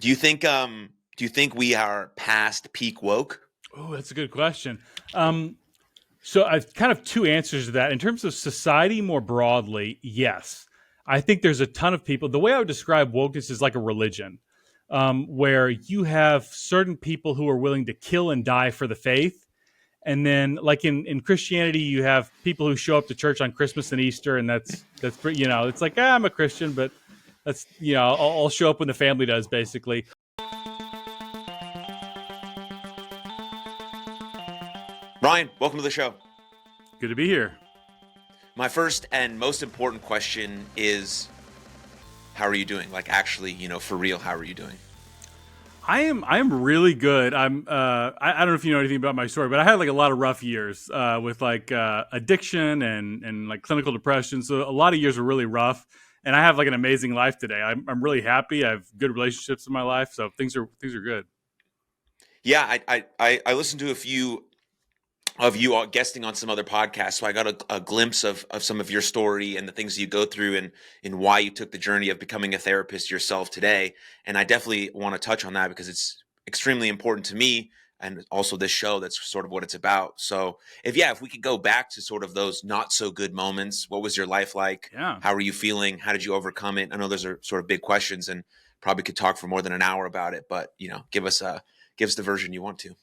Do you think we are past peak woke? Oh, that's a good question. So I've kind of two answers to that. In terms of society more broadly, yes. I think there's a ton of people. The way I would describe wokeness is like a religion, where you have certain people who are willing to kill and die for the faith. And then, like in Christianity, you have people who show up to church on Christmas and Easter, and that's pretty. It's like I'm a Christian, but that's I'll show up when the family does, basically. Ryan, welcome to the show. Good to be here. My first and most important question is, how are you doing? Like, actually, for real, how are you doing? I am really good. I don't know if you know anything about my story, but I had like a lot of rough years with like addiction and like clinical depression. So a lot of years were really rough, and I have like an amazing life today. I'm really happy. I have good relationships in my life, so things are good. Yeah, I listened to a few of you all guesting on some other podcasts, so I got a glimpse of some of your story and the things you go through, and why you took the journey of becoming a therapist yourself today. And I definitely want to touch on that because it's extremely important to me, and also this show. That's sort of what it's about. So if we could go back to sort of those not so good moments, what was your life like? Yeah. How were you feeling? How did you overcome it? I know those are sort of big questions, and probably could talk for more than an hour about it, but give us the version you want to.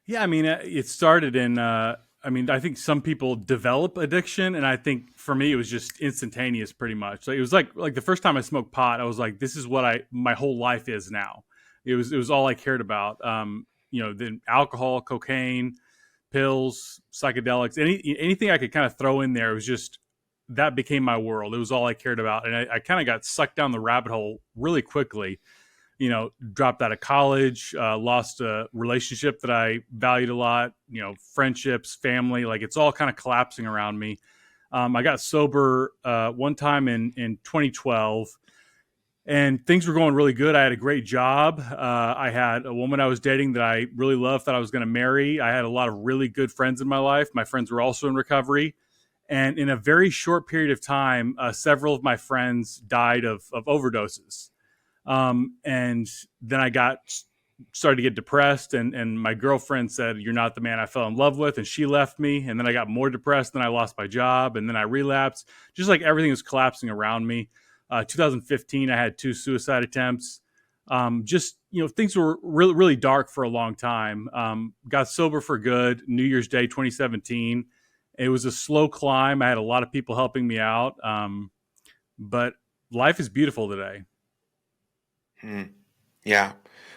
Yeah, I mean, it started in. I think some people develop addiction, and I think for me, it was just instantaneous, pretty much. Like, it was like the first time I smoked pot, I was like, "This is what my whole life is now." It was all I cared about. Then alcohol, cocaine, pills, psychedelics, anything I could kind of throw in there. It was just that became my world. It was all I cared about, and I kind of got sucked down the rabbit hole really quickly. Dropped out of college, lost a relationship that I valued a lot, friendships, family, like it's all kind of collapsing around me. I got sober one time in 2012, and things were going really good. I had a great job. I had a woman I was dating that I really loved, that I was going to marry. I had a lot of really good friends in my life. My friends were also in recovery. And in a very short period of time, several of my friends died of overdoses. And then I started to get depressed, and my girlfriend said, "You're not the man I fell in love with," and she left me. And then I got more depressed. Then I lost my job, and then I relapsed. Just like everything was collapsing around me. 2015, I had 2 suicide attempts. Things were really, really dark for a long time. Got sober for good New Year's Day 2017. It was a slow climb. I had a lot of people helping me out, but life is beautiful today. Hmm. Yeah.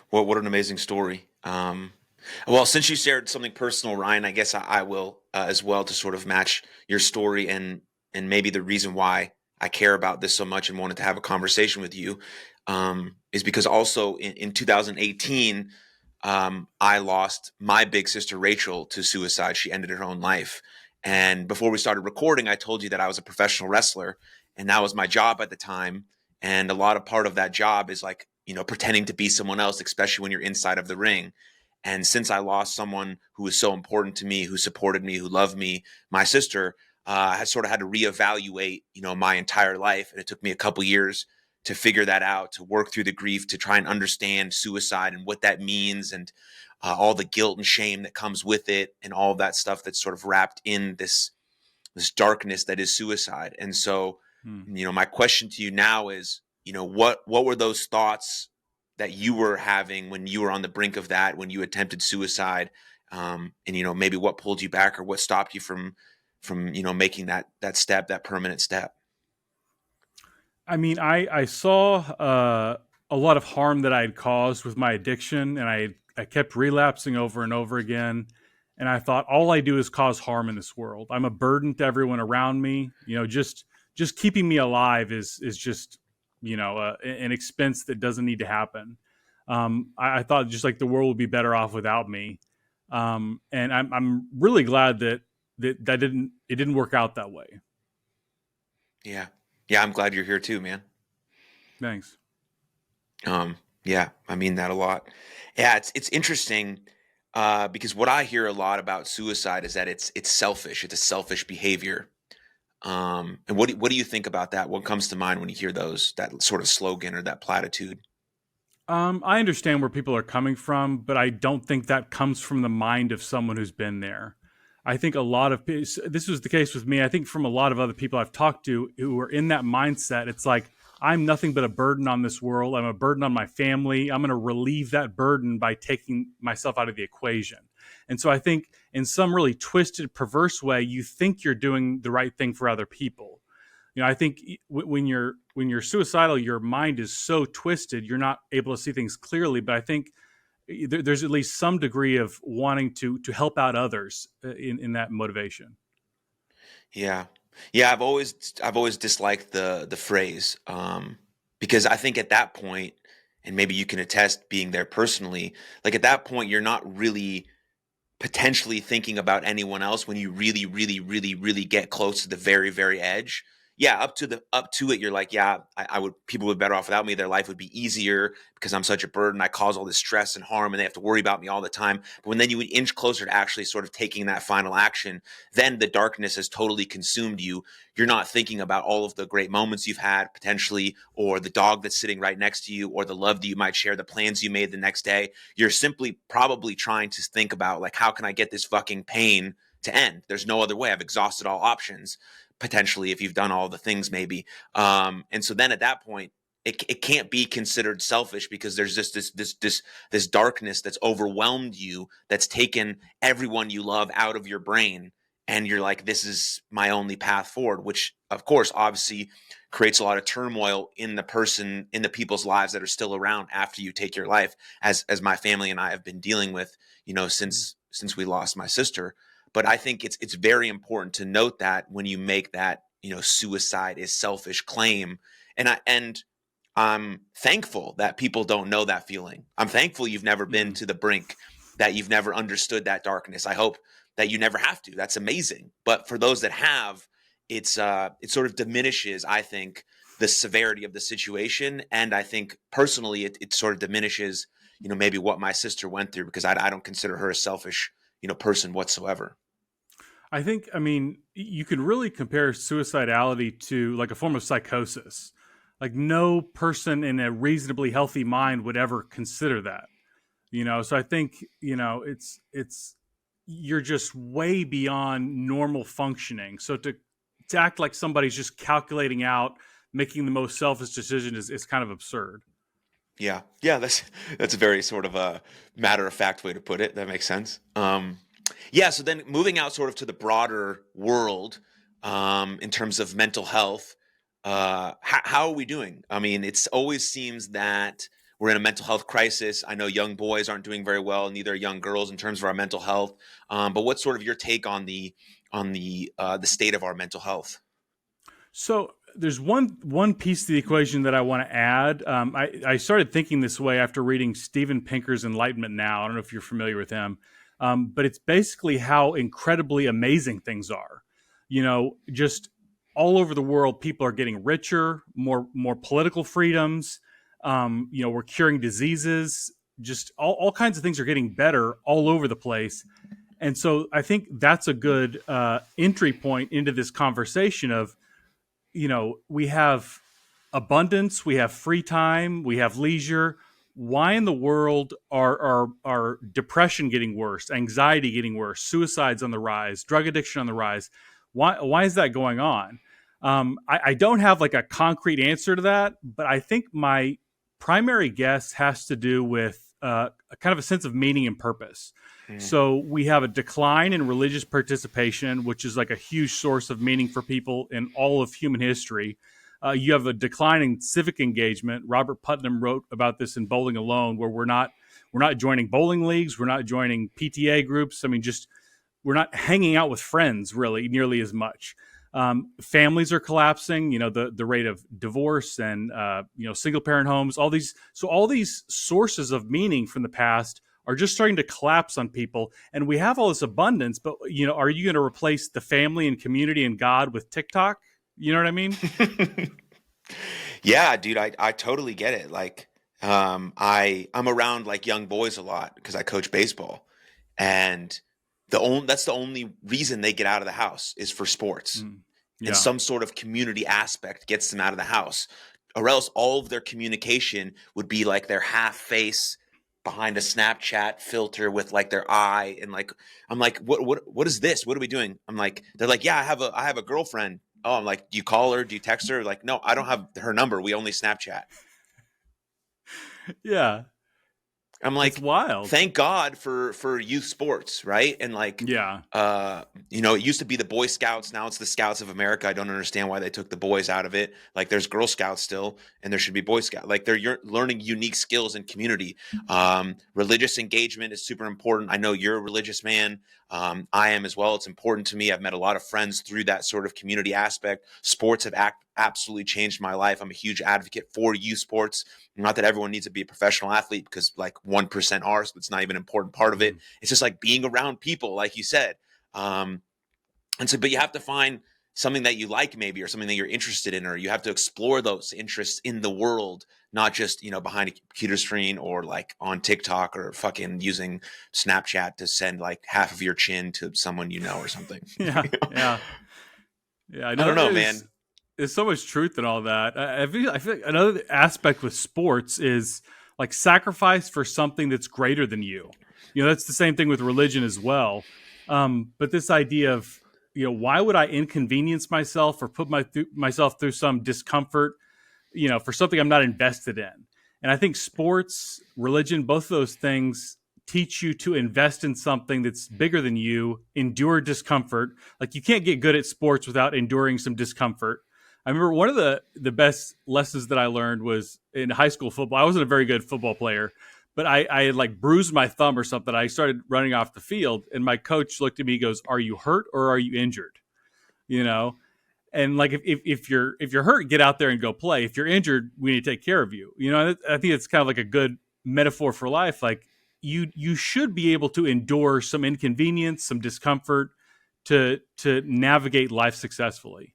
What an amazing story. Well, since you shared something personal, Ryan, I guess I will as well, to sort of match your story, and maybe the reason why I care about this so much and wanted to have a conversation with you, is because also in 2018, I lost my big sister Rachel to suicide. She ended her own life. And before we started recording, I told you that I was a professional wrestler, and that was my job at the time. And a lot of part of that job is like, pretending to be someone else, especially when you're inside of the ring. And since I lost someone who was so important to me, who supported me, who loved me, my sister, I sort of had to reevaluate, my entire life. And it took me a couple years to figure that out, to work through the grief, to try and understand suicide and what that means, and all the guilt and shame that comes with it, and all of that stuff that's sort of wrapped in this darkness that is suicide. And so, my question to you now is, what were those thoughts that you were having when you were on the brink of that, when you attempted suicide, and maybe what pulled you back, or what stopped you from making that step, that permanent step? I mean, I saw a lot of harm that I had caused with my addiction, and I kept relapsing over and over again. And I thought, all I do is cause harm in this world. I'm a burden to everyone around me. Just keeping me alive is just an expense that doesn't need to happen. I thought just like the world would be better off without me. And I'm really glad that didn't work out that way. Yeah. Yeah. I'm glad you're here too, man. Thanks. Yeah, I mean that a lot. Yeah, it's interesting, because what I hear a lot about suicide is that it's selfish. It's a selfish behavior. And what do you think about that? What comes to mind when you hear that sort of slogan or that platitude? I understand where people are coming from, but I don't think that comes from the mind of someone who's been there. I think a lot of this was the case with me. I think from a lot of other people I've talked to who are in that mindset, it's like I'm nothing but a burden on this world. I'm a burden on my family. I'm going to relieve that burden by taking myself out of the equation. And so I think in some really twisted, perverse way, you think you're doing the right thing for other people. I think when you're suicidal, your mind is so twisted, you're not able to see things clearly. But I think there's at least some degree of wanting to help out others in that motivation. Yeah. Yeah, I've always disliked the phrase, because I think at that point, and maybe you can attest being there personally, like at that point you're not really potentially thinking about anyone else when you really, really, really, really get close to the very, very edge. Yeah, up to it, you're like, yeah, I would people would be better off without me. Their life would be easier because I'm such a burden. I cause all this stress and harm, and they have to worry about me all the time. But when then you would inch closer to actually sort of taking that final action, then the darkness has totally consumed you. You're not thinking about all of the great moments you've had potentially, or the dog that's sitting right next to you, or the love that you might share, the plans you made the next day. You're simply probably trying to think about, like, how can I get this fucking pain to end? There's no other way. I've exhausted all options potentially if you've done all the things maybe. And so then at that point, it can't be considered selfish because there's just this darkness that's overwhelmed you, that's taken everyone you love out of your brain, and you're like, this is my only path forward, which of course obviously creates a lot of turmoil in the people's lives that are still around after you take your life, as my family and I have been dealing with, since we lost my sister. But I think it's very important to note that when you make that, suicide is selfish claim. And I'm thankful that people don't know that feeling. I'm thankful you've never been Mm. to the brink, that you've never understood that darkness. I hope that you never have to. That's amazing. But for those that have, it sort of diminishes, I think, the severity of the situation. And I think personally, it sort of diminishes, maybe what my sister went through, because I don't consider her a selfish, person whatsoever. I think, I mean, you can really compare suicidality to like a form of psychosis. Like no person in a reasonably healthy mind would ever consider that. So I think, it's you're just way beyond normal functioning. So to act like somebody's just calculating out making the most selfish decision is kind of absurd. Yeah, yeah, that's a very sort of a matter of fact way to put it. That makes sense. Yeah, so then moving out sort of to the broader world, in terms of mental health, how are we doing? I mean, it's always seems that we're in a mental health crisis. I know young boys aren't doing very well, neither are young girls in terms of our mental health. But what's sort of your take on the state of our mental health? So there's one piece to the equation that I want to add. I started thinking this way after reading Steven Pinker's Enlightenment Now. I don't know if you're familiar with him, but it's basically how incredibly amazing things are. Just all over the world, people are getting richer, more political freedoms. We're curing diseases. Just all kinds of things are getting better all over the place. And so I think that's a good entry point into this conversation of, we have abundance, we have free time, we have leisure. Why in the world are depression getting worse, anxiety getting worse, suicides on the rise, drug addiction on the rise? Why is that going on? I don't have like a concrete answer to that, but I think my primary guess has to do with a kind of a sense of meaning and purpose. Hmm. So we have a decline in religious participation, which is like a huge source of meaning for people in all of human history. You have a decline in civic engagement. Robert Putnam wrote about this in Bowling Alone, where we're not joining bowling leagues, we're not joining PTA groups. I mean, just we're not hanging out with friends really nearly as much. Families are collapsing. The rate of divorce and single parent homes. All these sources of meaning from the past are just starting to collapse on people. And we have all this abundance, but are you going to replace the family and community and God with TikTok? You know what I mean? Yeah, dude, I totally get it. Like, I'm around like young boys a lot because I coach baseball, and that's the only reason they get out of the house is for sports, Mm. and Yeah. some sort of community aspect gets them out of the house. or else all of their communication would be like their half face behind a Snapchat filter with like their eye, and like I'm like, what is this? What are we doing? I'm like, they're like, yeah, I have a girlfriend. Oh, I'm like, do you call her? Do you text her? Like, no, I don't have her number. We only Snapchat. Yeah, I'm it's like, wild. thank God for youth sports, right? And like, Yeah. it used to be the Boy Scouts, now it's the Scouts of America. I don't understand why they took the boys out of it. Like, there's Girl Scouts still, and there should be Boy Scout. Like, they're learning unique skills in community. Religious engagement is super important. I know you're a religious man. I am as well. It's important to me. I've met a lot of friends through that sort of community aspect. Sports have absolutely changed my life. I'm a huge advocate for youth sports. Not that everyone needs to be a professional athlete, because like 1% are, so it's not even an important part of it. Mm. It's just like being around people, like you said. Um, and so, but you have to find something that you like, maybe, or something that you're interested in, or you have to explore those interests in the world, not just, behind a computer screen or like on TikTok or fucking using Snapchat to send like half of your chin to someone or something. Yeah, yeah, yeah. I I know don't know, man. there's so much truth in all that. I feel like another aspect with sports is like sacrifice for something that's greater than you. That's the same thing with religion as well. But this idea of why would I inconvenience myself or put myself through some discomfort, for something I'm not invested in? And I think sports, religion, both of those things teach you to invest in something that's bigger than you, endure discomfort. Like, you can't get good at sports without enduring some discomfort. I remember one of the best lessons that I learned was in high school football. I wasn't a very good football player, but I had like bruised my thumb or something. I started running off the field, and my coach looked at me and goes, "Are you hurt or are you injured?" You know, and like if you're hurt, get out there and go play. If you're injured, we need to take care of you. I think it's kind of like a good metaphor for life. Like, you should be able to endure some inconvenience, some discomfort to navigate life successfully.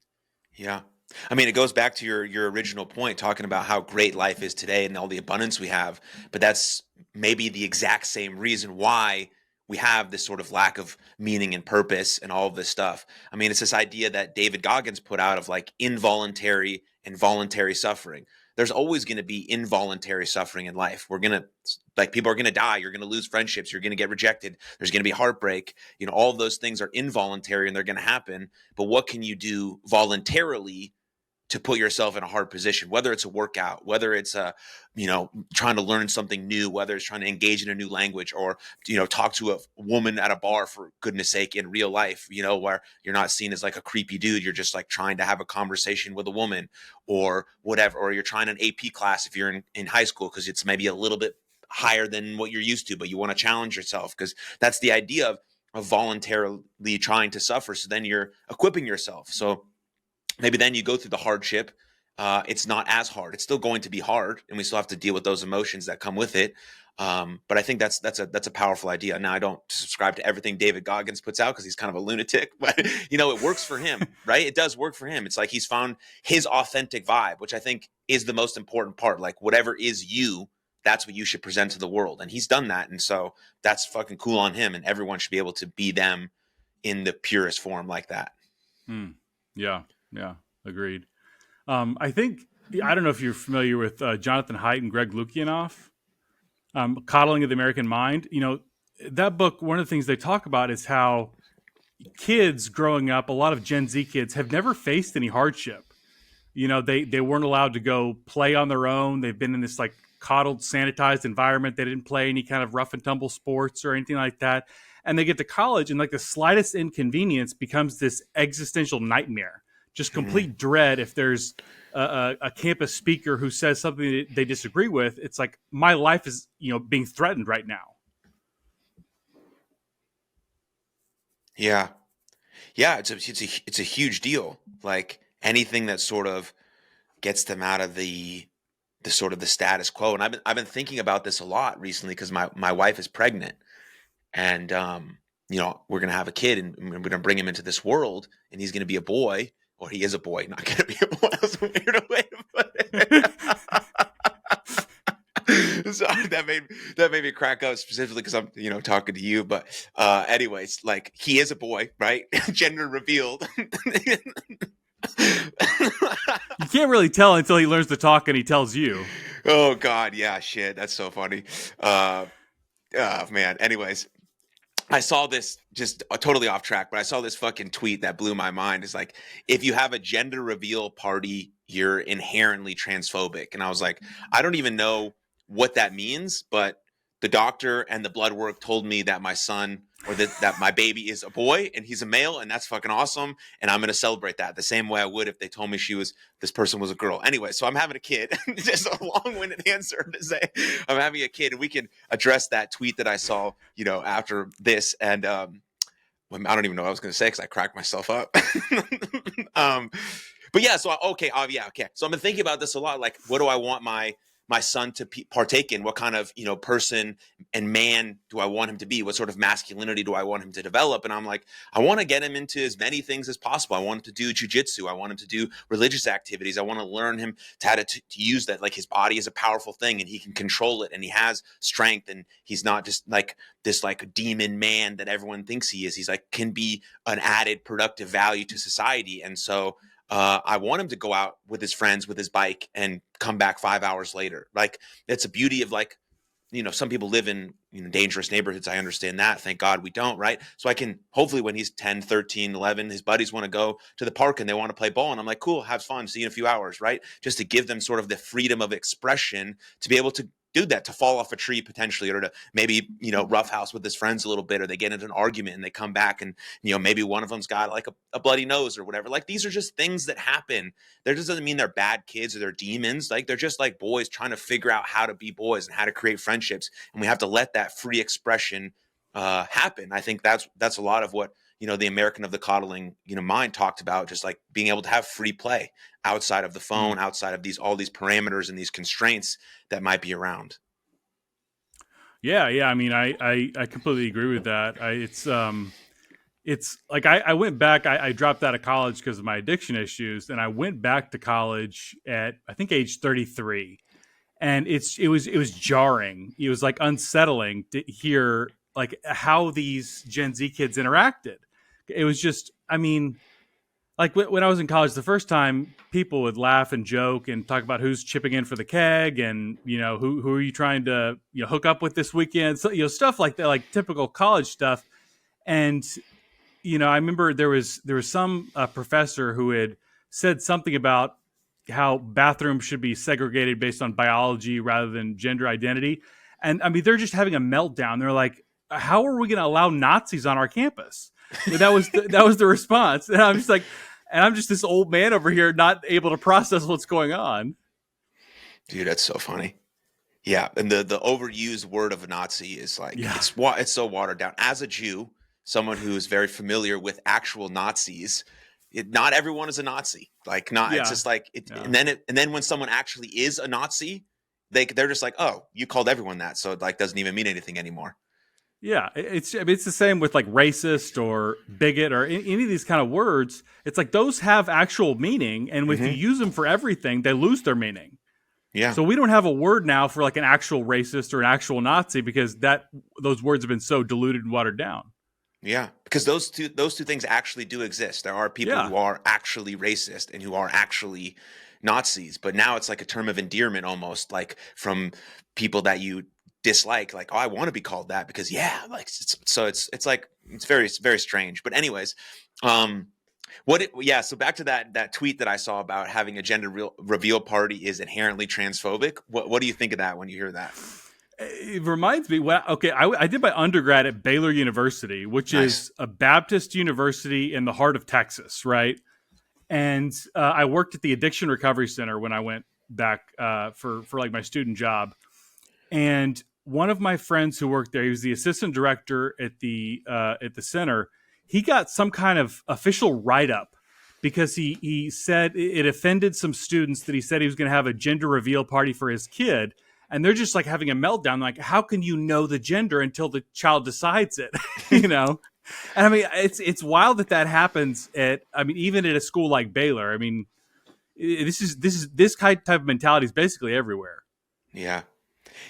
Yeah. I mean, it goes back to your original point, talking about how great life is today and all the abundance we have. But that's maybe the exact same reason why we have this sort of lack of meaning and purpose and all of this stuff. I mean, it's this idea that David Goggins put out of like involuntary and voluntary suffering. There's always going to be involuntary suffering in life. People are going to die. You're going to lose friendships. You're going to get rejected. There's going to be heartbreak. All of those things are involuntary and they're going to happen. But what can you do voluntarily to put yourself in a hard position, whether it's a workout, whether it's trying to learn something new, whether it's trying to engage in a new language, or, talk to a woman at a bar, for goodness sake, in real life, where you're not seen as like a creepy dude. You're just like trying to have a conversation with a woman or whatever, or you're trying an AP class if you're in high school, because it's maybe a little bit higher than what you're used to, but you want to challenge yourself, because that's the idea of voluntarily trying to suffer. So then you're equipping yourself. So maybe then you go through the hardship. It's not as hard. It's still going to be hard, and we still have to deal with those emotions that come with it. But I think that's a powerful idea. Now, I don't subscribe to everything David Goggins puts out, because he's kind of a lunatic, but it works for him, right? It does work for him. It's like he's found his authentic vibe, which I think is the most important part. Like, whatever is you, that's what you should present to the world, and he's done that. And so that's fucking cool on him, and everyone should be able to be them in the purest form like that. Yeah, yeah, agreed. I think I don't know if you're familiar with Jonathan Haidt and Greg Lukianoff, Coddling of the American Mind. That book. One of the things they talk about is how kids growing up, a lot of Gen Z kids, have never faced any hardship. They weren't allowed to go play on their own. They've been in this like coddled, sanitized environment. They didn't play any kind of rough and tumble sports or anything like that. And they get to college, and like the slightest inconvenience becomes this existential nightmare. Just complete dread. If there's a campus speaker who says something that they disagree with, it's like, my life is being threatened right now. Yeah. Yeah, it's a huge deal. Like, anything that sort of gets them out of the sort of the status quo. And I've been thinking about this a lot recently, because my wife is pregnant, and we're gonna have a kid, and we're gonna bring him into this world, and he's gonna be a boy, or he is a boy, not gonna be a boy. That's a weird way to put it. So that made me crack up, specifically because I'm talking to you. But anyways, like, he is a boy, right? Gender revealed. You can't really tell until he learns to talk and he tells you. Oh God, yeah, shit, that's so funny. Uh, man. Anyways, I saw this just totally off track, but I saw this fucking tweet that blew my mind. It's like, if you have a gender reveal party, you're inherently transphobic. And I was like, I don't even know what that means, but the doctor and the blood work told me that my son or that my baby is a boy and he's a male, and that's fucking awesome. And I'm going to celebrate that the same way I would if they told me this person was a girl. Anyway, so I'm having a kid. Just a long-winded answer to say I'm having a kid, and we can address that tweet that I saw, after this. And I don't even know what I was going to say because I cracked myself up. um, but yeah, so okay, yeah, okay. So I've been thinking about this a lot. Like, what do I want my son to partake in? What kind of person and man do I want him to be? What sort of masculinity do I want him to develop? And I'm like, I want to get him into as many things as possible. I want him to do jujitsu. I want him to do religious activities. I want to learn him to use that. Like, his body is a powerful thing, and he can control it, and he has strength, and he's not just like this like demon man that everyone thinks he is. He's like, can be an added productive value to society. And so I want him to go out with his friends with his bike and come back 5 hours later. Like, it's a beauty of, like, some people live in dangerous neighborhoods. I understand that. Thank God we don't, right? So I can, hopefully when he's 10, 13, 11, his buddies want to go to the park and they want to play ball. And I'm like, cool, have fun. See you in a few hours, right? Just to give them sort of the freedom of expression to be able to do that, to fall off a tree potentially, or to maybe, roughhouse with his friends a little bit, or they get into an argument and they come back and, maybe one of them's got like a bloody nose or whatever. Like, these are just things that happen. That just doesn't mean they're bad kids or they're demons. Like, they're just like boys trying to figure out how to be boys and how to create friendships. And we have to let that free expression happen. I think that's a lot of what, the American of the coddling, mind talked about, just like being able to have free play outside of the phone, outside of all these parameters and these constraints that might be around. Yeah, yeah. I mean, I completely agree with that. It's like I went back. I dropped out of college because of my addiction issues, and I went back to college at, I think, age 33, and it was jarring. It was like unsettling to hear like how these Gen Z kids interacted. It was just, I mean, like when I was in college the first time, people would laugh and joke and talk about who's chipping in for the keg, and who are you trying to hook up with this weekend, so stuff like that, like typical college stuff. And I remember there was some professor who had said something about how bathrooms should be segregated based on biology rather than gender identity. And I mean, they're just having a meltdown. They're like, how are we going to allow Nazis on our campus? That was the response. And I'm just like, and I'm just this old man over here not able to process what's going on. Dude, that's so funny. Yeah, and the overused word of a Nazi is like, Yeah. it's so watered down. As a Jew, someone who is very familiar with actual Nazis, not everyone is a Nazi. Like, not, it's Yeah. just like Yeah. and then when someone actually is a Nazi, they're just like, oh, you called everyone that, so it like doesn't even mean anything anymore. Yeah, I mean, it's the same with like racist or bigot or any of these kind of words. It's like those have actual meaning, and if you Hmm. use them for everything, they lose their meaning. Yeah, So we don't have a word now for like an actual racist or an actual Nazi because those words have been so diluted and watered down. yeah, because those two things actually do exist. There are people Yeah, who are actually racist and who are actually Nazis, but now it's like a term of endearment almost, like from people that you dislike. Like, oh, I want to be called that because, yeah, like it's like it's very strange. But anyways, um, yeah. So back to that tweet that I saw about having a gender reveal party is inherently transphobic. What do you think of that when you hear that? it reminds me. Well, okay, I did my undergrad at Baylor University, which Nice. is a Baptist university in the heart of Texas, right? And I worked at the Addiction Recovery Center when I went back for like my student job. And one of my friends who worked there, he was the assistant director at the center. He got some kind of official write up because he said it offended some students that he said he was going to have a gender reveal party for his kid, and they're just like having a meltdown. Like, how can you know the gender until the child decides it? you know. And I mean, it's wild that happens at. I mean, even at a school like Baylor. I mean, this type of mentality is basically everywhere. Yeah.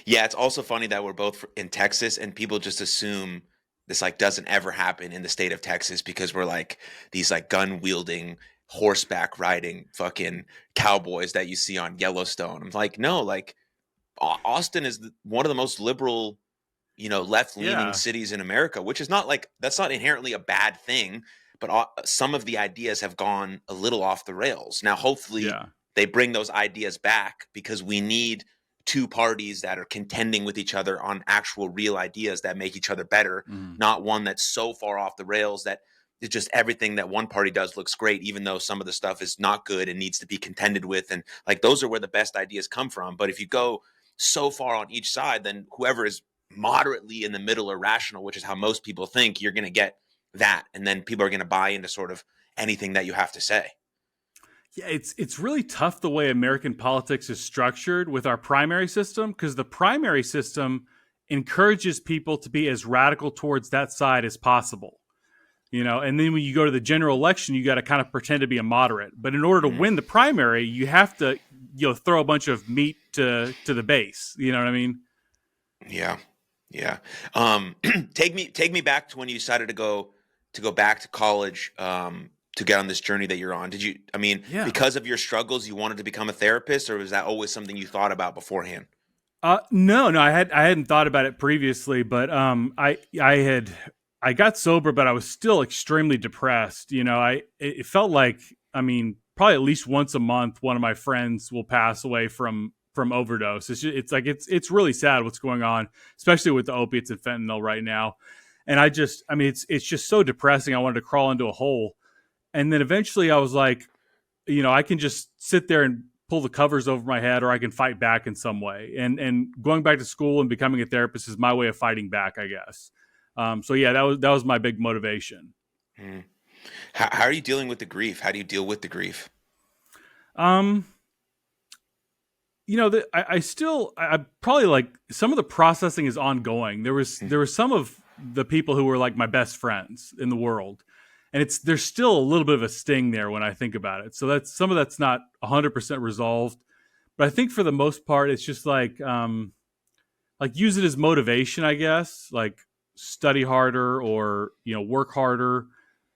Yeah, it's also funny that we're both in Texas and people just assume this like doesn't ever happen in the state of Texas because we're like these like gun wielding horseback riding fucking cowboys that you see on Yellowstone. I'm like, no, like Austin is one of the most liberal, left leaning Yeah. cities in America, which is not like, that's not inherently a bad thing, but some of the ideas have gone a little off the rails. Now, hopefully, Yeah. they bring those ideas back because we need two parties that are contending with each other on actual real ideas that make each other better, Mhm. not one that's so far off the rails that it's just everything that one party does looks great, even though some of the stuff is not good and needs to be contended with. And like those are where the best ideas come from. But if you go so far on each side, then whoever is moderately in the middle or rational, which is how most people think, you're going to get that. And then people are going to buy into sort of anything that you have to say. Yeah, it's really tough the way American politics is structured with our primary system, because the primary system encourages people to be as radical towards that side as possible. And then when you go to the general election, you got to kind of pretend to be a moderate. But in order to Mm, win the primary, you have to throw a bunch of meat to the base. You know what I mean? yeah. Yeah. Um, take me back to when you decided to go back to college, to get on this journey that you're on. Did you, I mean, Yeah. because of your struggles, you wanted to become a therapist, or was that always something you thought about beforehand? No, I hadn't thought about it previously, but I got sober, but I was still extremely depressed. It felt like, I mean, probably at least once a month, one of my friends will pass away from overdose. It's like it's really sad what's going on, especially with the opiates and fentanyl right now. And I mean, it's just so depressing. I wanted to crawl into a hole, and then eventually I was like, I can just sit there and pull the covers over my head, or I can fight back in some way. And going back to school and becoming a therapist is my way of fighting back, I guess. So yeah, that was my big motivation. Mm. How are you dealing with the grief? How do you deal with the grief? Um, I still, I probably, like, some of the processing is ongoing. There was some of the people who were like my best friends in the world, and there's still a little bit of a sting there when I think about it. So that's not 100% resolved, but I think for the most part, it's just like use it as motivation, I guess. Like, study harder, or work harder.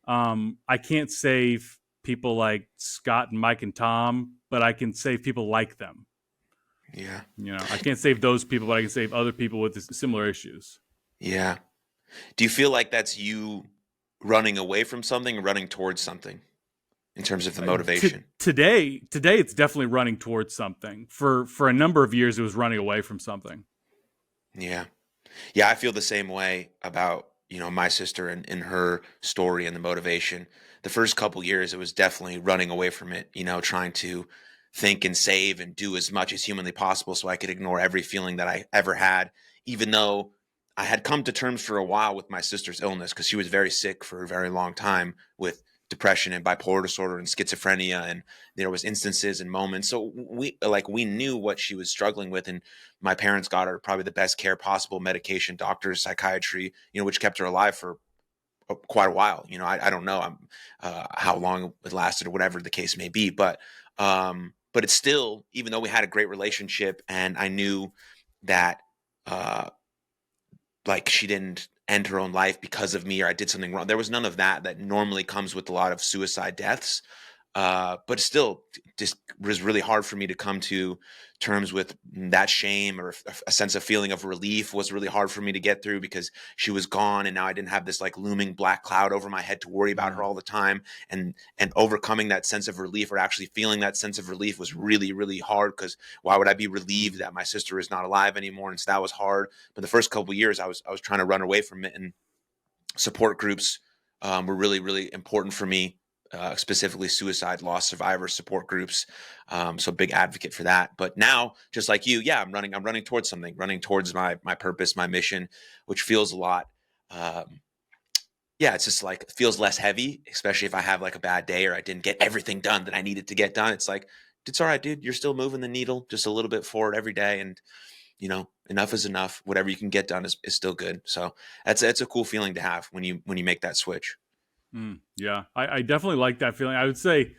I can't save people like Scott and Mike and Tom, but I can save people like them. Yeah. I can't save those people, but I can save other people with similar issues. Yeah. Do you feel like that's you running away from something or running towards something in terms of the motivation? Today, it's definitely running towards something. For a number of years, it was running away from something. Yeah. Yeah, I feel the same way about, my sister and her story and the motivation. The first couple years, it was definitely running away from it, trying to think and save and do as much as humanly possible so I could ignore every feeling that I ever had, even though I had come to terms for a while with my sister's illness because she was very sick for a very long time with depression and bipolar disorder and schizophrenia, and there was instances and moments, so we knew what she was struggling with, and my parents got her probably the best care possible, medication, doctors, psychiatry, which kept her alive for quite a while. I don't know how long it lasted or whatever the case may be, but it's still, even though we had a great relationship and I knew that uh, like she didn't end her own life because of me or I did something wrong. There was none of that normally comes with a lot of suicide deaths. But still, just was really hard for me to come to terms with that shame, or a sense of feeling of relief was really hard for me to get through because she was gone, and now I didn't have this like looming black cloud over my head to worry about her Mm. all the time. And overcoming that sense of relief, or actually feeling that sense of relief, was really really hard because why would I be relieved that my sister is not alive anymore? And so that was hard. But the first couple of years, I was trying to run away from it, and support groups were really, really important for me, specifically suicide loss survivor support groups. So big advocate for that. But now, just like you, yeah, I'm running towards something, running towards my purpose, my mission, which feels a lot. Um, yeah, it's just like, it feels less heavy, especially if I have like a bad day or I didn't get everything done that I needed to get done. It's like, it's all right, dude. You're still moving the needle just a little bit forward every day. And enough is enough. Whatever you can get done is still good. So that's a cool feeling to have when you make that switch. Yeah, I definitely like that feeling. I would say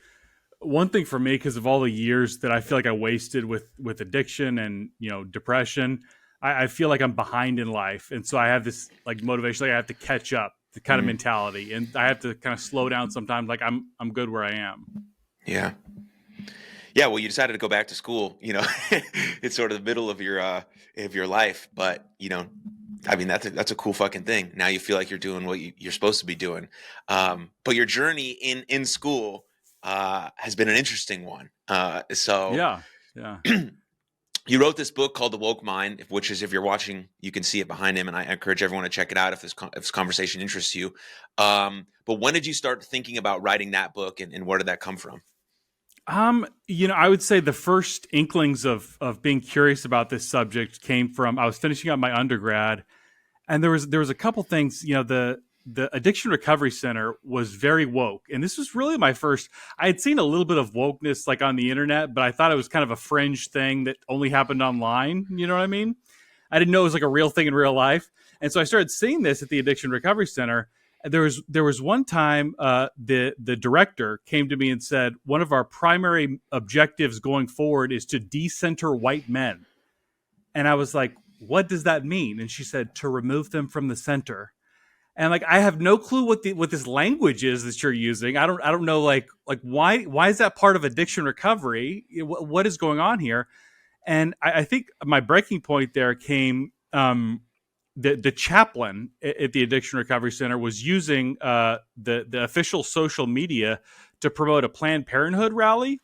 one thing for me, because of all the years that I feel like I wasted with addiction and depression, I feel like I'm behind in life, and so I have this like motivation, like I have to catch up kind of mentality, and I have to kind of slow down sometimes. Like I'm good where I am. Yeah. Yeah, well, you decided to go back to school. It's sort of the middle of your life, but I mean that's a cool fucking thing. Now you feel like you're doing what you're supposed to be doing. But your journey in school has been an interesting one. So Yeah, yeah. you wrote this book called The Woke Mind, which is, if you're watching, you can see it behind him, and I encourage everyone to check it out if this conversation interests you. But when did you start thinking about writing that book, and where did that come from? I would say the first inklings of being curious about this subject came from I was finishing up my undergrad, and there was a couple things. The Addiction Recovery Center was very woke, and this was really my first. I had seen a little bit of wokeness like on the internet, but I thought it was kind of a fringe thing that only happened online. You know what I mean? I didn't know it was like a real thing in real life, and so I started seeing this at the Addiction Recovery Center. There was one time the director came to me and said one of our primary objectives going forward is to decenter white men, and I was like, what does that mean? And she said, to remove them from the center. And like I have no clue what this language is that you're using. I don't know like why is that part of addiction recovery? What is going on here? And I think my breaking point there came. The chaplain at the Addiction Recovery Center was using the official social media to promote a Planned Parenthood rally.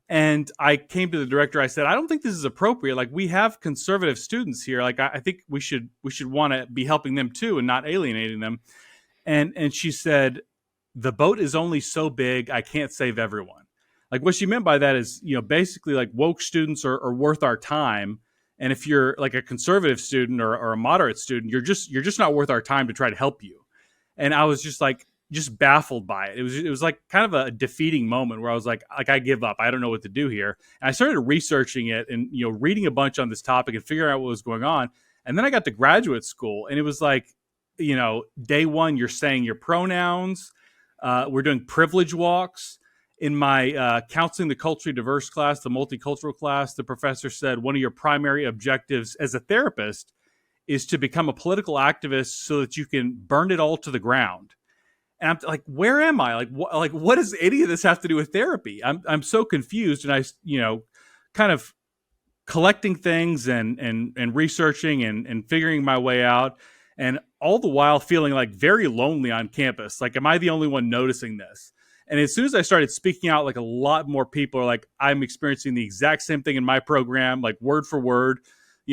And I came to the director. I said, I don't think this is appropriate. Like, we have conservative students here. Like, I think we should want to be helping them too and not alienating them. And she said, the boat is only so big, I can't save everyone. Like, what she meant by that is, basically like woke students are worth our time. And if you're like a conservative student or a moderate student, you're just not worth our time to try to help you. And I was just baffled by it. It was like kind of a defeating moment where I was like I give up. I don't know what to do here. And I started researching it and reading a bunch on this topic and figuring out what was going on. And then I got to graduate school, and it was like, day one, you're saying your pronouns. We're doing privilege walks. In my counseling the culturally diverse class, the multicultural class, the professor said one of your primary objectives as a therapist is to become a political activist so that you can burn it all to the ground. And I'm like, where am I? Like, what does any of this have to do with therapy? I'm so confused, and I, kind of collecting things and researching and figuring my way out, and all the while feeling like very lonely on campus. Like, am I the only one noticing this? And as soon as I started speaking out, like, a lot more people are like, I'm experiencing the exact same thing in my program, like word for word.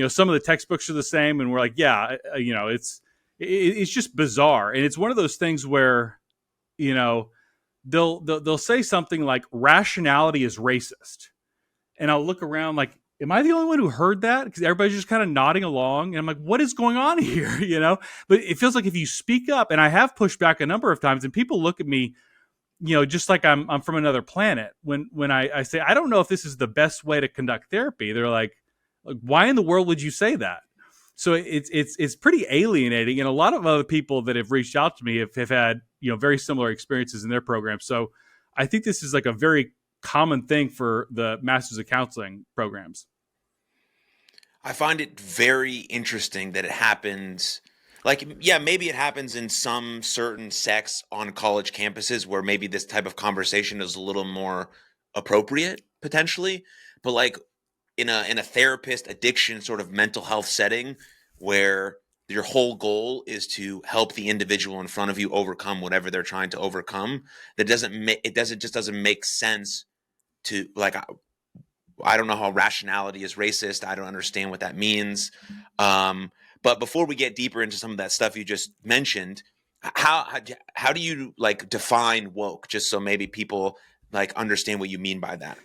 Some of the textbooks are the same, and we're like, yeah, it's just bizarre. And it's one of those things where, they'll say something like rationality is racist. And I'll look around like, am I the only one who heard that? Because everybody's just kind of nodding along. And I'm like, what is going on here? But it feels like if you speak up, and I have pushed back a number of times, and people look at me, just like I'm from another planet. When I say, I don't know if this is the best way to conduct therapy, they're like, why in the world would you say that? So it's pretty alienating, and a lot of other people that have reached out to me have had very similar experiences in their program. So I think this is like a very common thing for the Masters of Counseling programs. I find it very interesting that it happens. Like, yeah, maybe it happens in some certain sects on college campuses where maybe this type of conversation is a little more appropriate potentially, but like in a therapist addiction sort of mental health setting where your whole goal is to help the individual in front of you overcome whatever they're trying to overcome, that doesn't make sense to, like, I don't know how rationality is racist. I don't understand what that means. But before we get deeper into some of that stuff you just mentioned, how do you like define woke, just so maybe people like understand what you mean by that?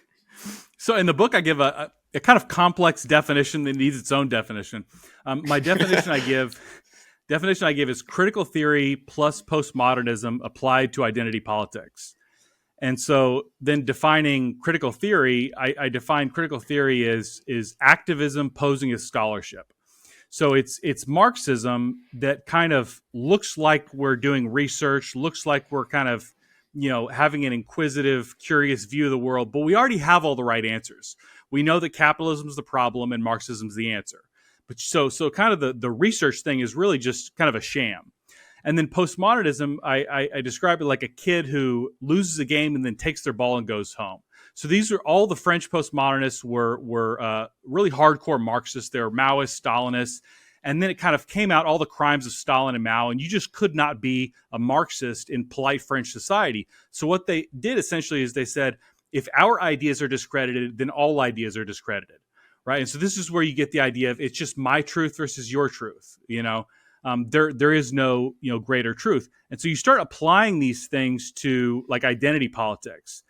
So in the book, I give a kind of complex definition that needs its own definition. My definition I give is critical theory plus postmodernism applied to identity politics. And so then defining critical theory, I define critical theory is activism posing as scholarship. So it's Marxism that kind of looks like we're doing research, looks like we're kind of, having an inquisitive, curious view of the world, but we already have all the right answers. We know that capitalism is the problem and Marxism is the answer. But so kind of the research thing is really just kind of a sham. And then postmodernism, I describe it like a kid who loses a game and then takes their ball and goes home. So these are all the French postmodernists were really hardcore Marxists. They were Maoists, Stalinists, and then it kind of came out all the crimes of Stalin and Mao, and you just could not be a Marxist in polite French society. So what they did essentially is they said, if our ideas are discredited, then all ideas are discredited, right? And so this is where you get the idea of it's just my truth versus your truth. There is no greater truth, and so you start applying these things to like identity politics.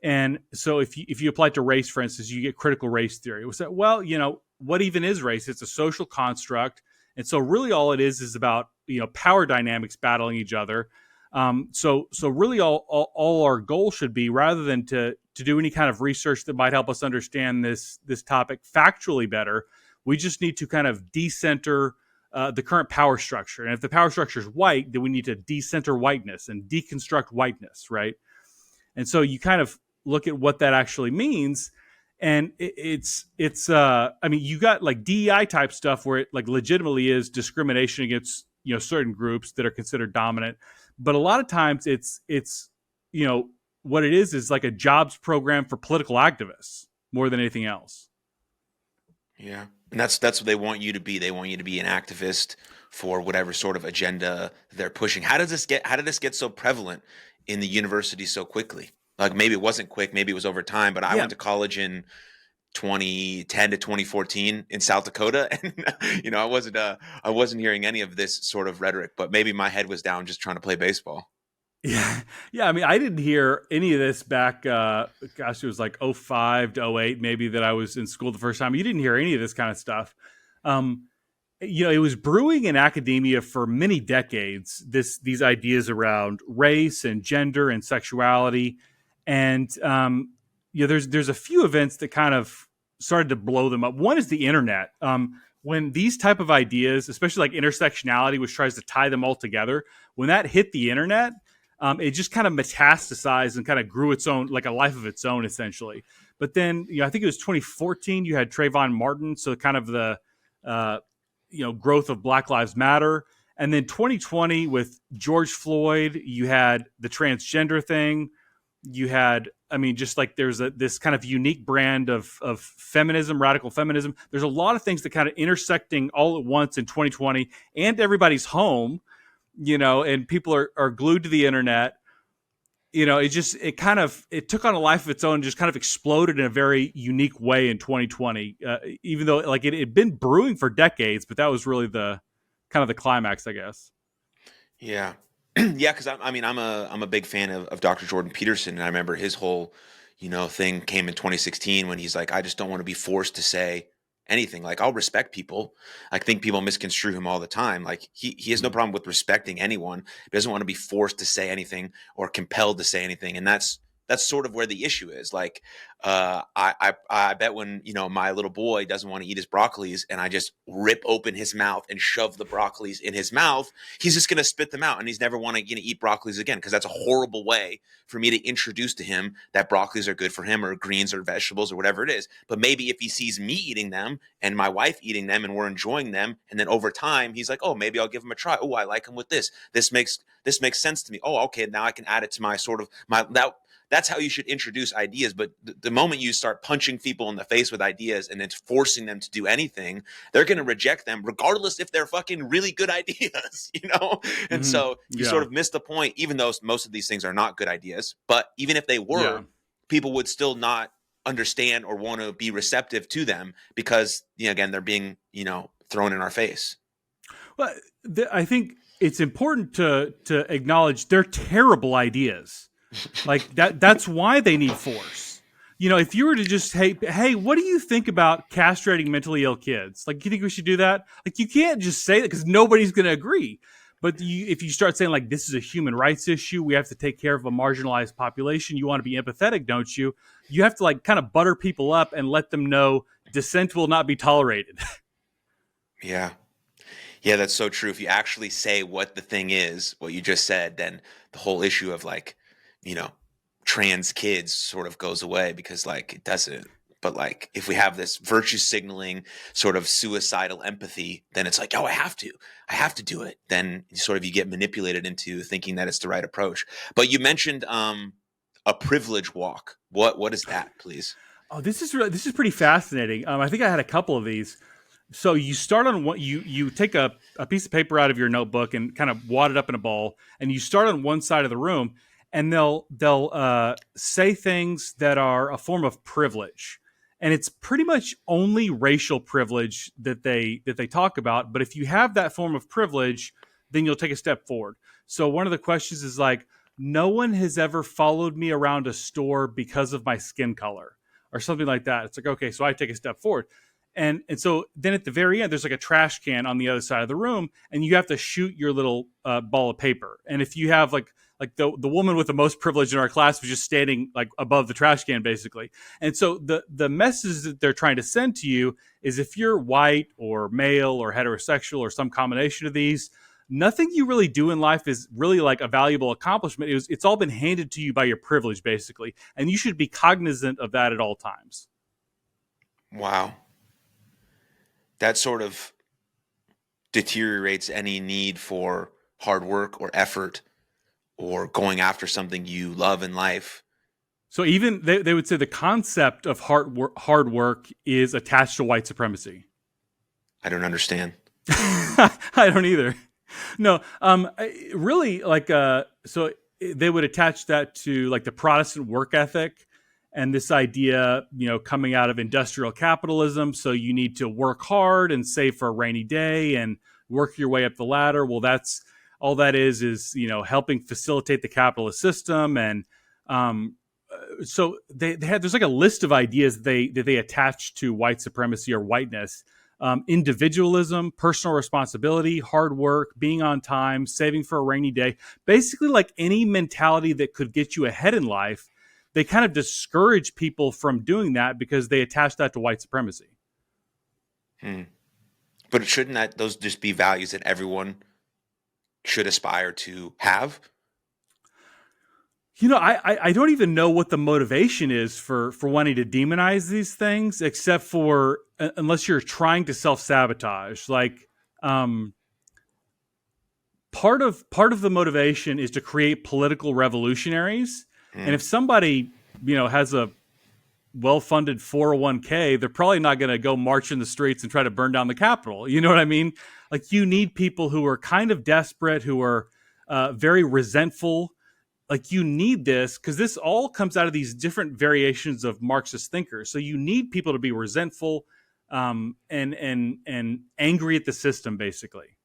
And so if you apply it to race, for instance, you get critical race theory. We say, well, what even is race? It's a social construct. And so really all it is about, power dynamics battling each other. So really all our goal should be, rather than to do any kind of research that might help us understand this topic factually better, we just need to kind of decenter the current power structure. And if the power structure is white, then we need to decenter whiteness and deconstruct whiteness, right? And so you kind of look at what that actually means. And it's I mean, you got like DEI type stuff where it like legitimately is discrimination against, certain groups that are considered dominant. But a lot of times it's what it is like a jobs program for political activists more than anything else. Yeah. And that's what they want you to be. They want you to be an activist for whatever sort of agenda they're pushing. How did this get so prevalent in the university so quickly? Like maybe it wasn't quick, maybe it was over time, but I went to college in 2010 to 2014 in South Dakota, and I wasn't hearing any of this sort of rhetoric, but maybe my head was down just trying to play baseball. Yeah. Yeah. I mean, I didn't hear any of this back, it was like '05 to '08, maybe, that I was in school the first time. You didn't hear any of this kind of stuff. It was brewing in academia for many decades, these ideas around race and gender and sexuality. And, there's a few events that kind of started to blow them up. One is the internet. When these type of ideas, especially like intersectionality, which tries to tie them all together, when that hit the internet, it just kind of metastasized and kind of grew its own, like a life of its own, essentially. But then, I think it was 2014, you had Trayvon Martin. So kind of the, growth of Black Lives Matter. And then 2020 with George Floyd, you had the transgender thing. You had, just like there's this kind of unique brand of feminism, radical feminism. There's a lot of things that kind of intersecting all at once in 2020, and everybody's home, and people are glued to the internet. It took on a life of its own and just kind of exploded in a very unique way in 2020, even though like it had been brewing for decades, but that was really the kind of the climax, I guess. Yeah. Yeah, because I'm a big fan of Dr. Jordan Peterson, and I remember his whole, thing came in 2016 when he's like, I just don't want to be forced to say anything. Like, I'll respect people. I think people misconstrue him all the time. Like he has no problem with respecting anyone. He doesn't want to be forced to say anything or compelled to say anything, and that's sort of where the issue is. Like, I bet when my little boy doesn't want to eat his broccolis, and I just rip open his mouth and shove the broccolis in his mouth, he's just gonna spit them out, and he's never want to eat broccolis again, because that's a horrible way for me to introduce to him that broccolis are good for him, or greens or vegetables or whatever it is. But maybe if he sees me eating them and my wife eating them and we're enjoying them, and then over time he's like, oh, maybe I'll give him a try. Oh, I like him with this. This makes sense to me. Oh, okay, now I can add it to my sort of my that. That's how you should introduce ideas. But the moment you start punching people in the face with ideas and it's forcing them to do anything, they're going to reject them regardless if they're fucking really good ideas, And so you sort of miss the point, even though most of these things are not good ideas. But even if they were, people would still not understand or want to be receptive to them because, again, they're being, thrown in our face. Well, I think it's important to acknowledge they're terrible ideas. Like that's why they need force. If you were to just, hey, what do you think about castrating mentally ill kids? Like, you think we should do that? Like, you can't just say that because nobody's going to agree. But if you start saying, like, this is a human rights issue, we have to take care of a marginalized population, you want to be empathetic, don't you? You have to, like, kind of butter people up and let them know dissent will not be tolerated. Yeah. Yeah, that's so true. If you actually say what the thing is, what you just said, then the whole issue of, like, trans kids sort of goes away, because like it doesn't But like, if we have this virtue signaling sort of suicidal empathy, then it's like, oh, I have to do it. Then sort of you get manipulated into thinking that it's the right approach. But you mentioned a privilege walk. What is that, please? Oh, this is pretty fascinating. I think I had a couple of these. So you start on what you take a piece of paper out of your notebook and kind of wad it up in a ball, and you start on one side of the room, and they'll say things that are a form of privilege, and it's pretty much only racial privilege that they talk about. But if you have that form of privilege, then you'll take a step forward. So one of the questions is like, no one has ever followed me around a store because of my skin color, or something like that. It's like, okay, so I take a step forward. And so then at the very end, there's like a trash can on the other side of the room, and you have to shoot your little ball of paper. And if you have like the woman with the most privilege in our class was just standing like above the trash can, basically. And so the message that they're trying to send to you is, if you're white or male or heterosexual or some combination of these, nothing you really do in life is really like a valuable accomplishment. It's all been handed to you by your privilege, basically. And you should be cognizant of that at all times. Wow. That sort of deteriorates any need for hard work or effort or going after something you love in life. So even they would say the concept of hard work is attached to white supremacy. I don't understand. I don't either. No, really, like, so they would attach that to like the Protestant work ethic and this idea, coming out of industrial capitalism. So you need to work hard and save for a rainy day and work your way up the ladder. Well, that's all that is, helping facilitate the capitalist system. And so they had, there's like a list of ideas that they attach to white supremacy or whiteness. Individualism, personal responsibility, hard work, being on time, saving for a rainy day. Basically, like any mentality that could get you ahead in life, they kind of discourage people from doing that because they attach that to white supremacy. But shouldn't those just be values that everyone should aspire to have? I don't even know what the motivation is for wanting to demonize these things, except for unless you're trying to self-sabotage. Like, part of the motivation is to create political revolutionaries. And if somebody, has a well-funded 401k, they're probably not going to go march in the streets and try to burn down the Capitol. You know what I mean? Like, you need people who are kind of desperate, who are very resentful. Like, you need this because this all comes out of these different variations of Marxist thinkers. So you need people to be resentful and angry at the system, basically.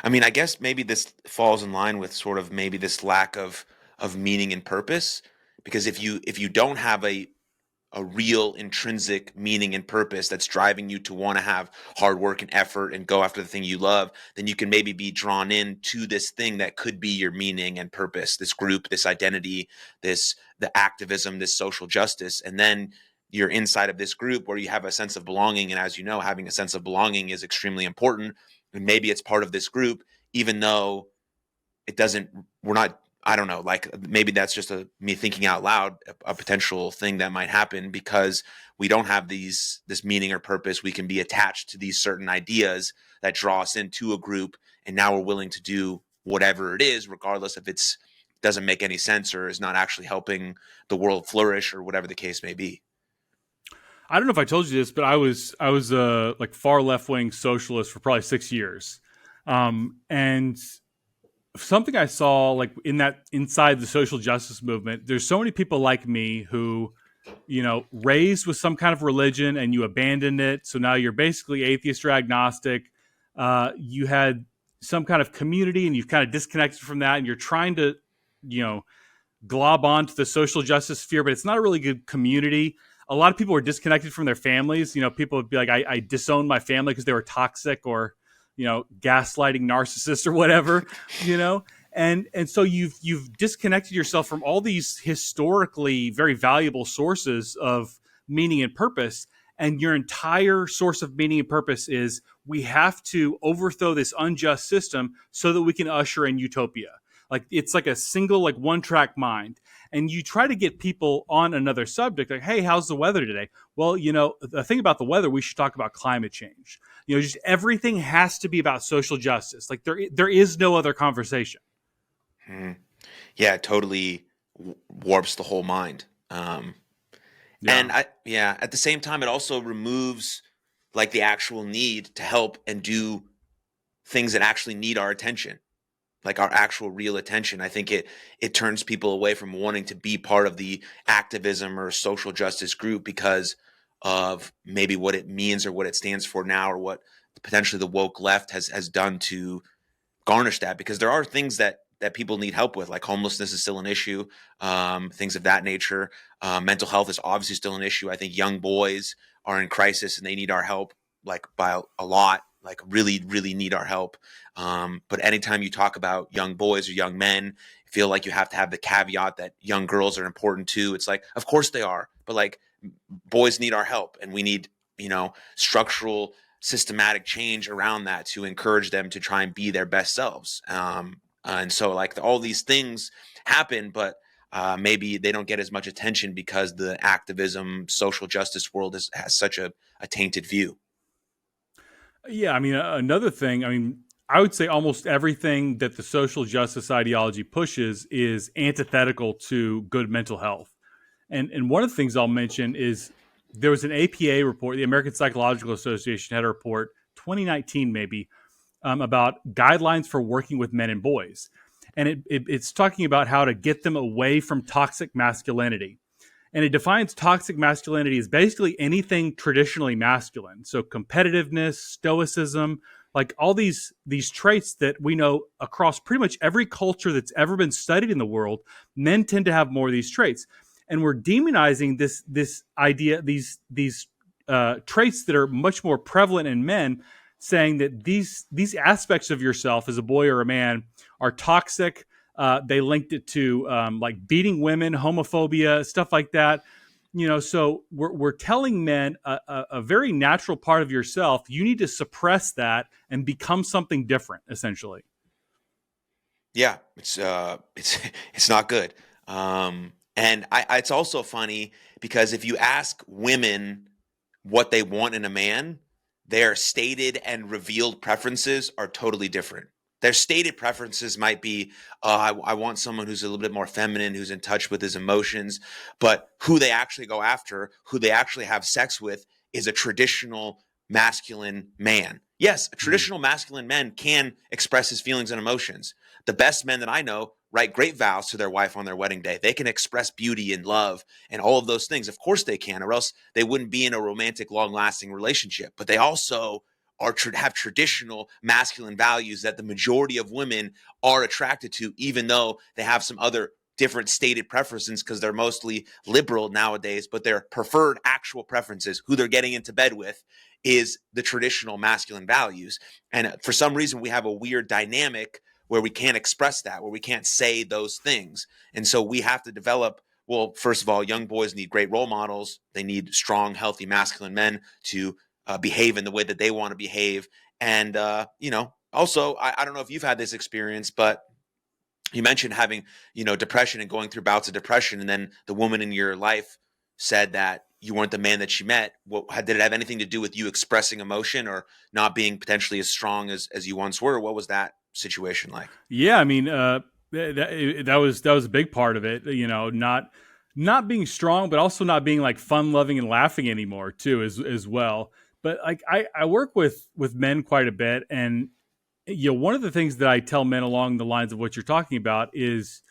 I mean, I guess maybe this falls in line with sort of maybe this lack of meaning and purpose, because if you don't have a real intrinsic meaning and purpose that's driving you to want to have hard work and effort and go after the thing you love, then you can maybe be drawn into this thing that could be your meaning and purpose, this group, this identity, the activism, this social justice. And then you're inside of this group where you have a sense of belonging. And as you know, having a sense of belonging is extremely important. And maybe it's part of this group, even though we're not, I don't know, like maybe that's just me thinking out loud, a potential thing that might happen because we don't have this meaning or purpose. We can be attached to these certain ideas that draw us into a group. And now we're willing to do whatever it is, regardless if it doesn't make any sense or is not actually helping the world flourish or whatever the case may be. I don't know if I told you this, but I was like far left-wing socialist for probably 6 years. And something I saw like inside the social justice movement, there's so many people like me who, raised with some kind of religion and you abandoned it. So now you're basically atheist or agnostic. You had some kind of community and you've kind of disconnected from that and you're trying to, glob onto the social justice sphere, but it's not a really good community. A lot of people were disconnected from their families. People would be like, I disowned my family because they were toxic or, gaslighting narcissists or whatever, and so you've disconnected yourself from all these historically very valuable sources of meaning and purpose. And your entire source of meaning and purpose is we have to overthrow this unjust system so that we can usher in utopia. Like, it's like a single, like one track mind. and you try to get people on another subject, like, hey, how's the weather today? Well, the thing about the weather, we should talk about climate change. Just everything has to be about social justice. Like there is no other conversation. Hmm. Yeah, it totally warps the whole mind. Yeah. And yeah, at the same time, it also removes like the actual need to help and do things that actually need our attention, like our actual real attention. I think it turns people away from wanting to be part of the activism or social justice group because of maybe what it means or what it stands for now, or what potentially the woke left has done to garnish that. Because there are things that people need help with, like homelessness is still an issue, things of that nature. Mental health is obviously still an issue. I think young boys are in crisis and they need our help, like by a lot, like really, really need our help. But anytime you talk about young boys or young men, feel like you have to have the caveat that young girls are important too. It's like, of course they are, but like boys need our help, and we need, structural, systematic change around that to encourage them to try and be their best selves. And so like all these things happen, but maybe they don't get as much attention because the activism, social justice world has such a tainted view. Yeah, I mean, another thing, I mean, I would say almost everything that the social justice ideology pushes is antithetical to good mental health. And one of the things I'll mention is there was an APA report, the American Psychological Association had a report, 2019 maybe, about guidelines for working with men and boys. And it's talking about how to get them away from toxic masculinity. And it defines toxic masculinity as basically anything traditionally masculine. So competitiveness, stoicism, like all these traits that we know across pretty much every culture that's ever been studied in the world, men tend to have more of these traits. And we're demonizing this idea, these traits that are much more prevalent in men, saying that these aspects of yourself as a boy or a man are toxic. They linked it to like beating women, homophobia, stuff like that. So we're telling men a very natural part of yourself. You need to suppress that and become something different, essentially. Yeah, it's it's not good. And it's also funny because if you ask women what they want in a man, their stated and revealed preferences are totally different. Their stated preferences might be, I want someone who's a little bit more feminine, who's in touch with his emotions. But who they actually go after, who they actually have sex with, is a traditional masculine man. Yes, a Mm. traditional masculine man can express his feelings and emotions. The best men that I know write great vows to their wife on their wedding day. They can express beauty and love and all of those things. Of course they can, or else they wouldn't be in a romantic, long-lasting relationship. But they also have traditional masculine values that the majority of women are attracted to, even though they have some other different stated preferences because they're mostly liberal nowadays, but their preferred actual preferences, who they're getting into bed with, is the traditional masculine values. And for some reason, we have a weird dynamic where we can't express that, where we can't say those things. And so we have to develop, well, first of all, young boys need great role models. They need strong, healthy, masculine men to behave in the way that they want to behave. And, also, I don't know if you've had this experience, but you mentioned having, depression and going through bouts of depression. And then the woman in your life said that you weren't the man that she met. Did it have anything to do with you expressing emotion or not being potentially as strong as you once were? What was that situation like? Yeah, I mean, that was a big part of it. Not being strong, but also not being like fun loving and laughing anymore too, as well. But like I work with men quite a bit, and one of the things that I tell men along the lines of what you're talking about is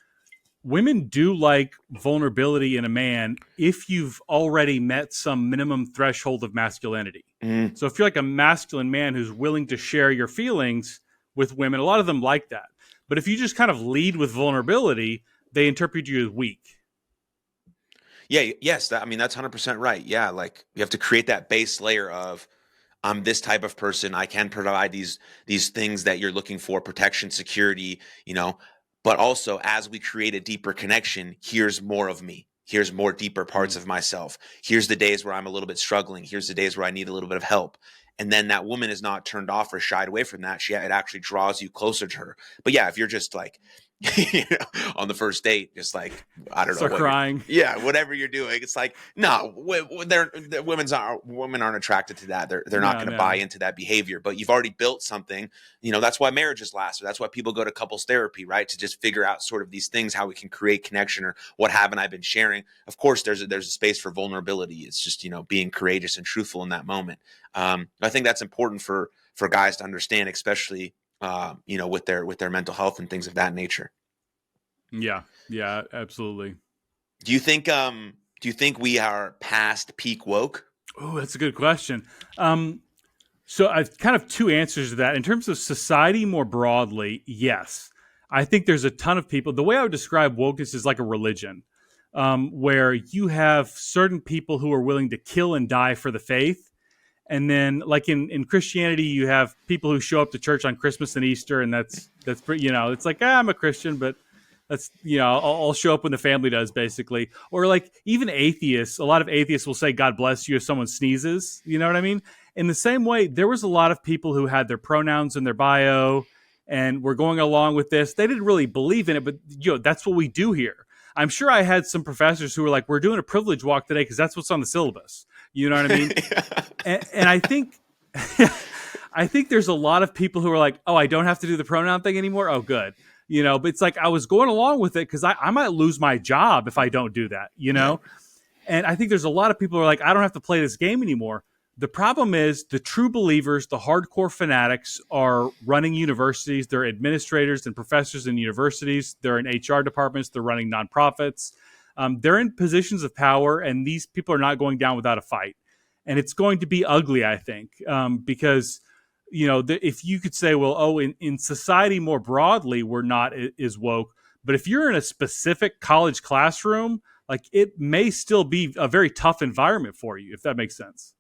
women do like vulnerability in a man if you've already met some minimum threshold of masculinity. Mm, So if you're like a masculine man who's willing to share your feelings with women, a lot of them like that. But if you just kind of lead with vulnerability, they interpret you as weak. yeah, yes. That's 100% right. Yeah, like you have to create that base layer of I'm this type of person. I can provide these things that you're looking for, protection, security, but also as we create a deeper connection, here's more of me. Here's more deeper parts Mm. of myself. Here's the days where I'm a little bit struggling. Here's the days where I need a little bit of help. And then that woman is not turned off or shied away from that. It actually draws you closer to her. But yeah, if you're just like On the first date, just like, I don't know Start what you're, crying. yeah, whatever you're doing. It's like, no, women aren't attracted to that. They're not No, going to buy no. into that behavior. But you've already built something. That's why marriages last. Or that's why people go to couples therapy, right? To just figure out sort of these things, how we can create connection, or what haven't I been sharing. Of course, there's a space for vulnerability. It's just being courageous and truthful in that moment. I think that's important for guys to understand, especially with their mental health and things of that nature. Yeah, yeah, absolutely. Do you think we are past peak woke? Oh, that's a good question. Um, so I've kind of two answers to that. In terms of society more broadly, yes. I think there's a ton of people. The way I would describe wokeness is like a religion, where you have certain people who are willing to kill and die for the faith. And then, like in Christianity, you have people who show up to church on Christmas and Easter, and that's pretty. It's like, I'm a Christian, but that's I'll show up when the family does, basically. Or like even atheists, a lot of atheists will say God bless you if someone sneezes. You know what I mean? In the same way, there was a lot of people who had their pronouns in their bio and were going along with this. They didn't really believe in it, but that's what we do here. I'm sure I had some professors who were like, "We're doing a privilege walk today because that's what's on the syllabus." You know what I mean? And I think I think there's a lot of people who are like, oh, I don't have to do the pronoun thing anymore. Oh, good. But it's like I was going along with it because I might lose my job if I don't do that, Yeah. And I think there's a lot of people who are like, I don't have to play this game anymore. The problem is the true believers, the hardcore fanatics are running universities. They're administrators and professors in universities. They're in HR departments. They're running nonprofits. They're in positions of power, and these people are not going down without a fight. And it's going to be ugly, I think, because if you could say, well, oh, in society more broadly, we're not is woke, but if you're in a specific college classroom, like it may still be a very tough environment for you, if that makes sense.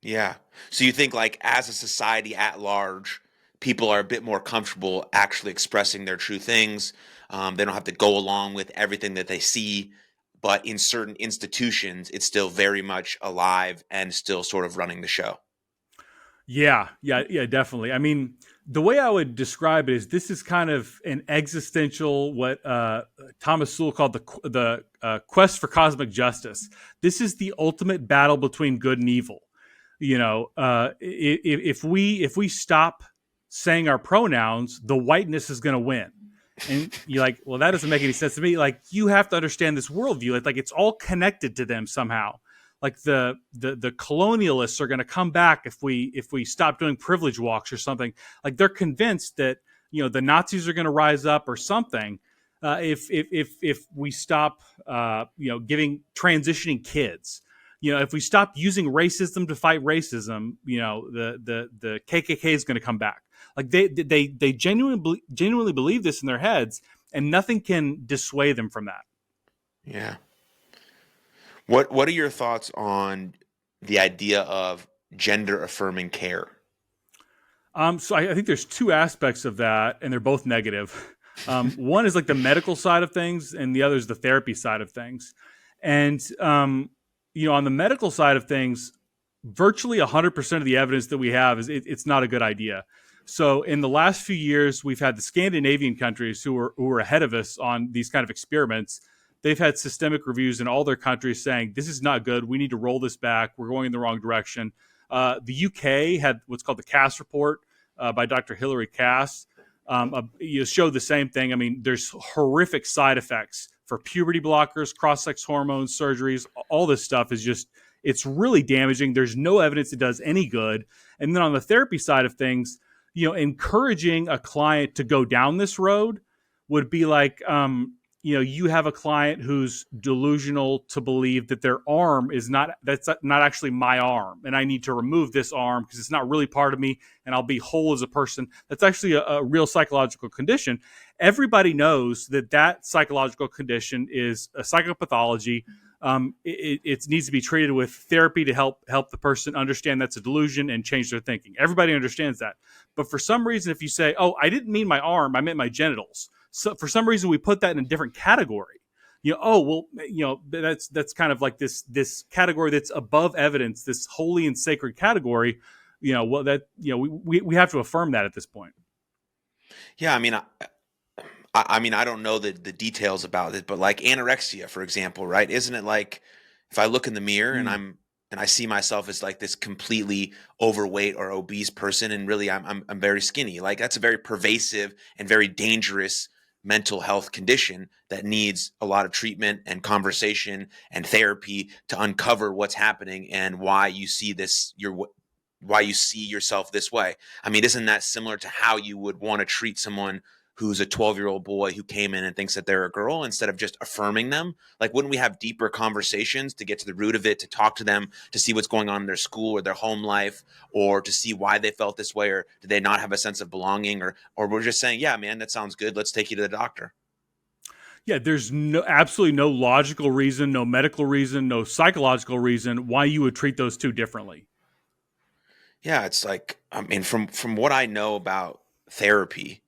Yeah. So you think, like, as a society at large, people are a bit more comfortable actually expressing their true things. They don't have to go along with everything that they see, but in certain institutions, it's still very much alive and still sort of running the show. Yeah, yeah, yeah, definitely. I mean, the way I would describe it is this is kind of an existential, what Thomas Sowell called the quest for cosmic justice. This is the ultimate battle between good and evil. If we stop saying our pronouns, the whiteness is going to win. And you're like, well, that doesn't make any sense to me. Like, you have to understand this worldview. Like it's all connected to them somehow. Like the colonialists are going to come back if we stop doing privilege walks or something. Like they're convinced that the Nazis are going to rise up or something. If we stop giving transitioning kids, if we stop using racism to fight racism, the KKK is going to come back. Like they genuinely believe this in their heads, and nothing can dissuade them from that. Yeah. What are your thoughts on the idea of gender affirming care? So I think there's two aspects of that, and they're both negative. One is like the medical side of things, and the other is the therapy side of things. And on the medical side of things, virtually 100% of the evidence that we have is it's not a good idea. So in the last few years, we've had the Scandinavian countries who are ahead of us on these kind of experiments. They've had systemic reviews in all their countries saying this is not good. We need to roll this back. We're going in the wrong direction. The UK had what's called the Cass report by Dr. Hilary Cass. Showed the same thing. I mean, there's horrific side effects for puberty blockers, cross-sex hormones, surgeries. All this stuff is it's really damaging. There's no evidence it does any good. And then on the therapy side of things, encouraging a client to go down this road would be like, you have a client who's delusional to believe that their arm that's not actually my arm, and I need to remove this arm because it's not really part of me, and I'll be whole as a person. That's actually a real psychological condition. Everybody knows that psychological condition is a psychopathology. It needs to be treated with therapy to help the person understand that's a delusion and change their thinking. Everybody understands that. But for some reason, if you say, oh, I didn't mean my arm, I meant my genitals. So for some reason, we put that in a different category. That's kind of like this category that's above evidence, this holy and sacred category. We have to affirm that at this point. Yeah, I mean, I mean, I don't know the details about it, but like anorexia, for example, right? Isn't it like if I look in the mirror and Mm. I see myself as like this completely overweight or obese person, and really I'm very skinny. Like that's a very pervasive and very dangerous mental health condition that needs a lot of treatment and conversation and therapy to uncover what's happening and why you see this why you see yourself this way. I mean, isn't that similar to how you would want to treat someone who's a 12-year-old boy who came in and thinks that they're a girl instead of just affirming them? Like, wouldn't we have deeper conversations to get to the root of it, to talk to them, to see what's going on in their school or their home life, or to see why they felt this way, or did they not have a sense of belonging, or we're just saying, yeah, man, that sounds good. Let's take you to the doctor. Yeah, there's absolutely no logical reason, no medical reason, no psychological reason why you would treat those two differently. Yeah, it's like, I mean, from what I know about therapy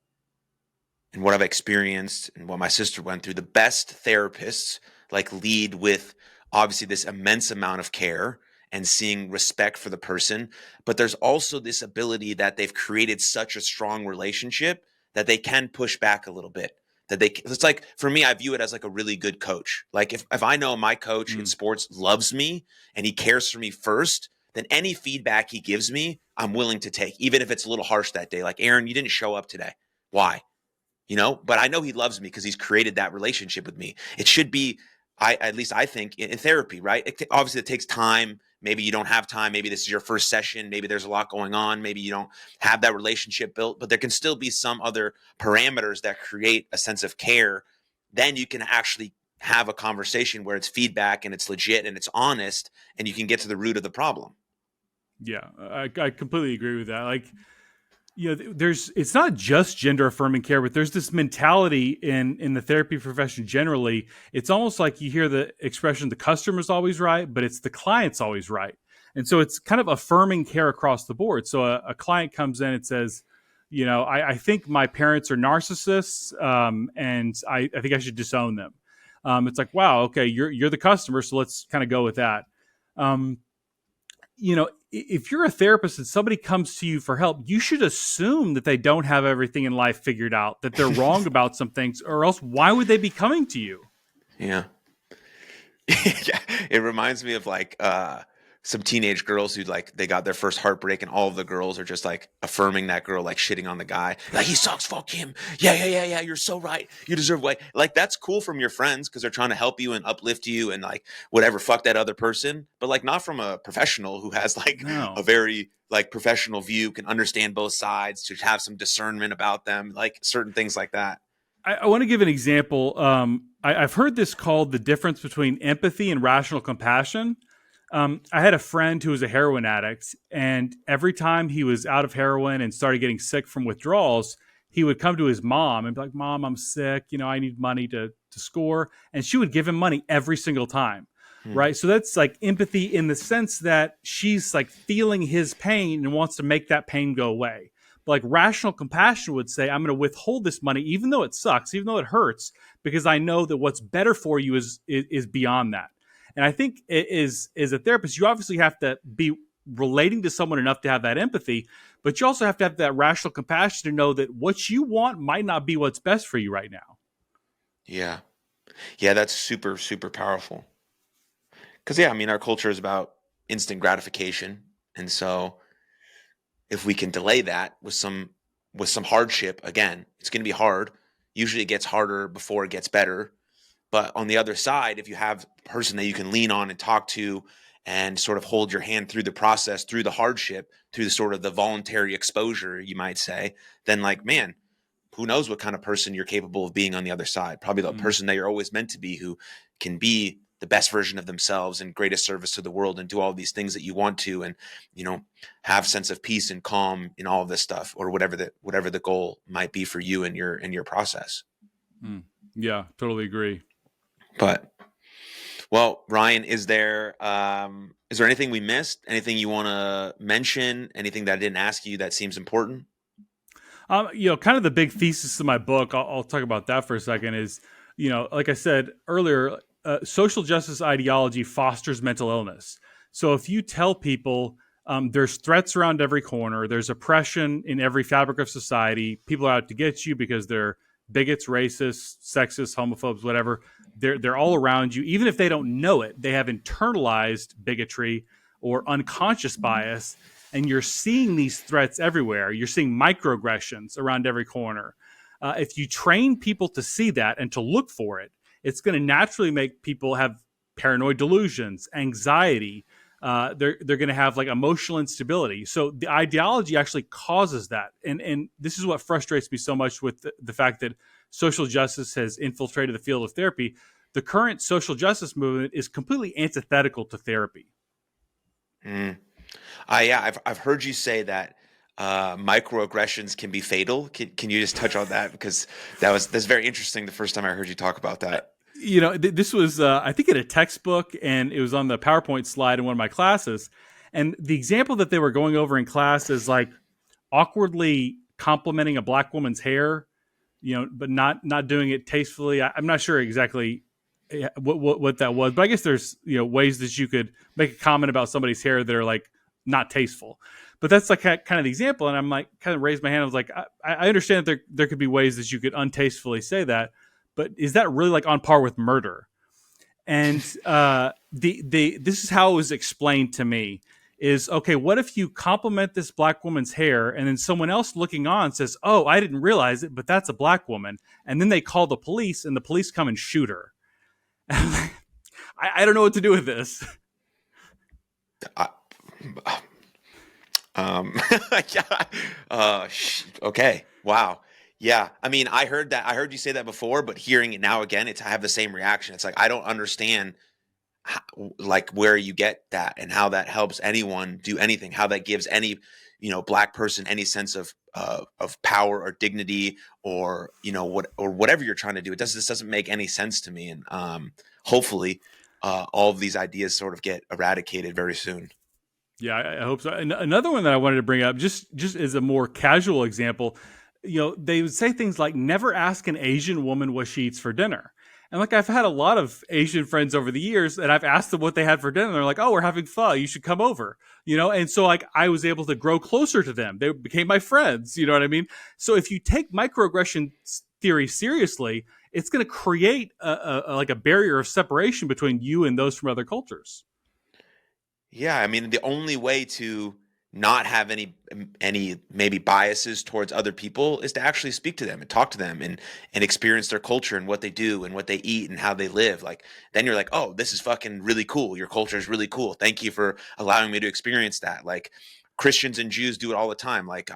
and what I've experienced and what my sister went through, the best therapists like lead with obviously this immense amount of care and seeing respect for the person. But there's also this ability that they've created such a strong relationship that they can push back a little bit. It's like, for me, I view it as like a really good coach. Like if I know my coach in Mm. sports loves me and he cares for me first, then any feedback he gives me, I'm willing to take, even if it's a little harsh that day. Like, Aaron, you didn't show up today. Why? But I know he loves me because he's created that relationship with me. It should be, at least I think, in therapy, right? Obviously, it takes time. Maybe you don't have time. Maybe this is your first session. Maybe there's a lot going on. Maybe you don't have that relationship built, but there can still be some other parameters that create a sense of care. Then you can actually have a conversation where it's feedback and it's legit and it's honest, and you can get to the root of the problem. Yeah, I completely agree with that. Like, there's it's not just gender affirming care, but there's this mentality in the therapy profession generally. It's almost like you hear the expression, the customer's always right, but it's the client's always right. And so it's kind of affirming care across the board. So a client comes in and says, I think my parents are narcissists, and I think I should disown them. It's like, wow, okay, you're the customer, so let's kind of go with that. Um, if you're a therapist and somebody comes to you for help, you should assume that they don't have everything in life figured out, that they're wrong about some things, or else why would they be coming to you? Yeah. Yeah, it reminds me of like some teenage girls who like they got their first heartbreak, and all of the girls are just like affirming that girl, like shitting on the guy, like he sucks, fuck him, yeah, you're so right, you deserve way. Like that's cool from your friends because they're trying to help you and uplift you and like whatever, fuck that other person, but like not from a professional who has like a No. very like professional view, can understand both sides, to have some discernment about them, like certain things like that. I want to give an example. I've heard this called the difference between empathy and rational compassion. I had a friend who was a heroin addict, and every time he was out of heroin and started getting sick from withdrawals, he would come to his mom and be like, "Mom, I'm sick. I need money to score," and she would give him money every single time. Hmm. Right. So that's like empathy in the sense that she's like feeling his pain and wants to make that pain go away. But like rational compassion would say, I'm going to withhold this money, even though it sucks, even though it hurts, because I know that what's better for you is beyond that. And I think as a therapist, you obviously have to be relating to someone enough to have that empathy, but you also have to have that rational compassion to know that what you want might not be what's best for you right now. Yeah, yeah, that's super super powerful. Because yeah, I mean, our culture is about instant gratification, and so if we can delay that with some hardship, again, it's going to be hard. Usually, it gets harder before it gets better. But on the other side, if you have a person that you can lean on and talk to, and sort of hold your hand through the process, through the hardship, through the sort of the voluntary exposure, you might say, then like, man, who knows what kind of person you're capable of being on the other side? Probably the Mm. person that you're always meant to be, who can be the best version of themselves and greatest service to the world and do all these things that you want to, and have sense of peace and calm in all of this stuff, or whatever the goal might be for you in your process. Mm. Yeah, totally agree. But well, Ryan, is there anything we missed? Anything you want to mention? Anything that I didn't ask you that seems important? Kind of the big thesis of my book, I'll talk about that for a second, is, like I said earlier, social justice ideology fosters mental illness. So if you tell people there's threats around every corner, there's oppression in every fabric of society, people are out to get you because they're bigots, racists, sexists, homophobes, whatever. They're all around you. Even if they don't know it, they have internalized bigotry or unconscious bias, and you're seeing these threats everywhere. You're seeing microaggressions around every corner. If you train people to see that and to look for it, it's going to naturally make people have paranoid delusions, anxiety. They're going to have like emotional instability. So the ideology actually causes that, and this is what frustrates me so much with the fact that social justice has infiltrated the field of therapy. The current social justice movement is completely antithetical to therapy. Mm. Yeah, I've heard you say that microaggressions can be fatal. Can you just touch on that, because that's very interesting. The first time I heard you talk about that. This was I think in a textbook, and it was on the PowerPoint slide in one of my classes. And the example that they were going over in class is like awkwardly complimenting a black woman's hair, but not doing it tastefully. I'm not sure exactly what that was, but I guess there's ways that you could make a comment about somebody's hair that are like not tasteful. But that's like kind of the example, and I'm like kind of raised my hand. I was like, I understand that there could be ways that you could untastefully say that, but is that really like on par with murder? And the this is how it was explained to me is, okay, what if you compliment this black woman's hair and then someone else looking on says, oh, I didn't realize it, but that's a black woman. And then they call the police and the police come and shoot her. I don't know what to do with this. I, yeah. Okay. Wow. Yeah. I mean, I heard that. I heard you say that before, but hearing it now again, I have the same reaction. It's like I don't understand how, like where you get that and how that helps anyone do anything. How that gives any black person any sense of power or dignity, or whatever you're trying to do. This doesn't make any sense to me. And hopefully, all of these ideas sort of get eradicated very soon. Yeah, I hope so. And another one that I wanted to bring up, just as a more casual example, they would say things like, "Never ask an Asian woman what she eats for dinner." And like I've had a lot of Asian friends over the years, and I've asked them what they had for dinner. And they're like, "Oh, we're having pho. You should come over." And so like I was able to grow closer to them. They became my friends. You know what I mean? So if you take microaggression theory seriously, it's going to create like a barrier of separation between you and those from other cultures. Yeah, I mean, the only way to not have any maybe biases towards other people is to actually speak to them and talk to them and experience their culture and what they do and what they eat and how they live. Like then you're like, "Oh, this is fucking really cool. Your culture is really cool. Thank you for allowing me to experience that." Like Christians and Jews do it all the time. Like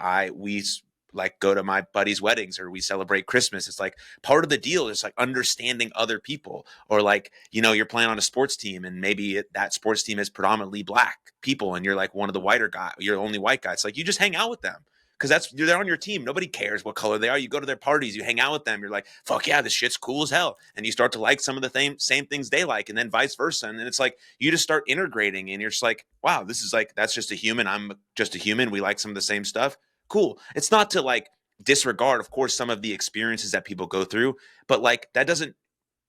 like go to my buddies' weddings, or we celebrate Christmas. It's like part of the deal is like understanding other people. Or like, you're playing on a sports team and maybe that sports team is predominantly black people and you're like one of the whiter guy, you're the only white guy. It's like you just hang out with them because they're on your team. Nobody cares what color they are. You go to their parties, you hang out with them. You're like, fuck yeah, this shit's cool as hell. And you start to like some of the same things they like, and then vice versa. And then it's like you just start integrating, and you're just like, wow, this is like that's just a human. I'm just a human. We like some of the same stuff. Cool. It's not to like disregard, of course, some of the experiences that people go through, but like that doesn't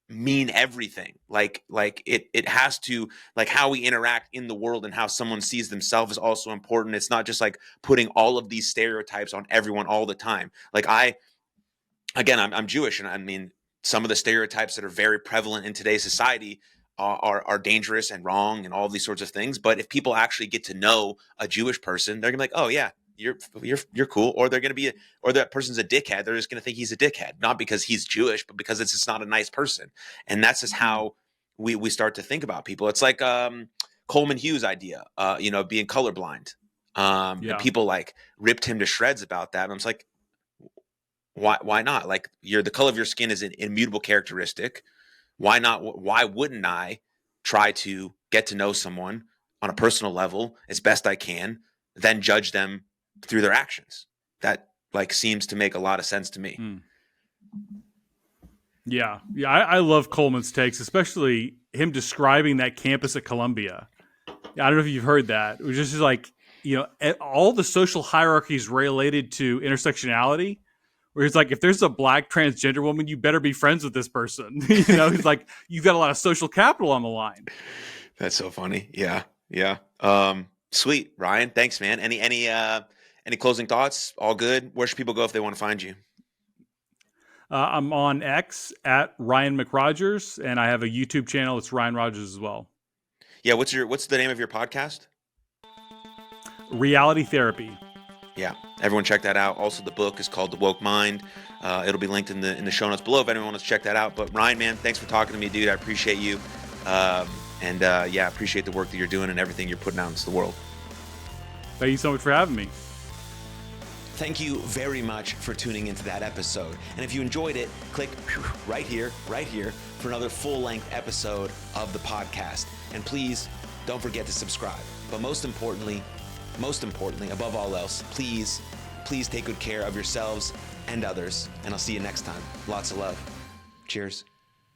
mean everything. Like it has to, like how we interact in the world and how someone sees themselves is also important. It's not just like putting all of these stereotypes on everyone all the time. Like I'm Jewish, and I mean some of the stereotypes that are very prevalent in today's society are dangerous and wrong and all these sorts of things. But if people actually get to know a Jewish person, they're gonna be like, oh yeah, you're cool. Or they're gonna be or that person's a dickhead. They're just gonna think he's a dickhead, not because he's Jewish, but because it's just not a nice person. And that's just how we start to think about people. It's like Coleman Hughes' idea, being colorblind. And Yeah. people like ripped him to shreds about that. And I'm just like, why not? Like the color of your skin is an immutable characteristic. Why not? Why wouldn't I try to get to know someone on a personal level as best I can, then judge them through their actions? That like seems to make a lot of sense to me. Hmm. Yeah. I love Coleman's takes, especially him describing that campus at Columbia. I don't know if you've heard that. It was just like, all the social hierarchies related to intersectionality, where it's like, if there's a black transgender woman, you better be friends with this person. It's like, you've got a lot of social capital on the line. That's so funny. Yeah. Yeah. Sweet, Ryan. Thanks, man. Any closing thoughts? All good. Where should people go if they want to find you? I'm on X at Ryan McRogers, and I have a YouTube channel. It's Ryan Rogers as well. Yeah, what's the name of your podcast? Reality Therapy. Yeah, everyone check that out. Also, the book is called The Woke Mind. It'll be linked in the show notes below if anyone wants to check that out. But Ryan, man, thanks for talking to me, dude. I appreciate you, yeah, appreciate the work that you're doing and everything you're putting out into the world. Thank you so much for having me. Thank you very much for tuning into that episode. And if you enjoyed it, click right here for another full-length episode of the podcast. And please don't forget to subscribe. But most importantly, above all else, please take good care of yourselves and others. And I'll see you next time. Lots of love. Cheers.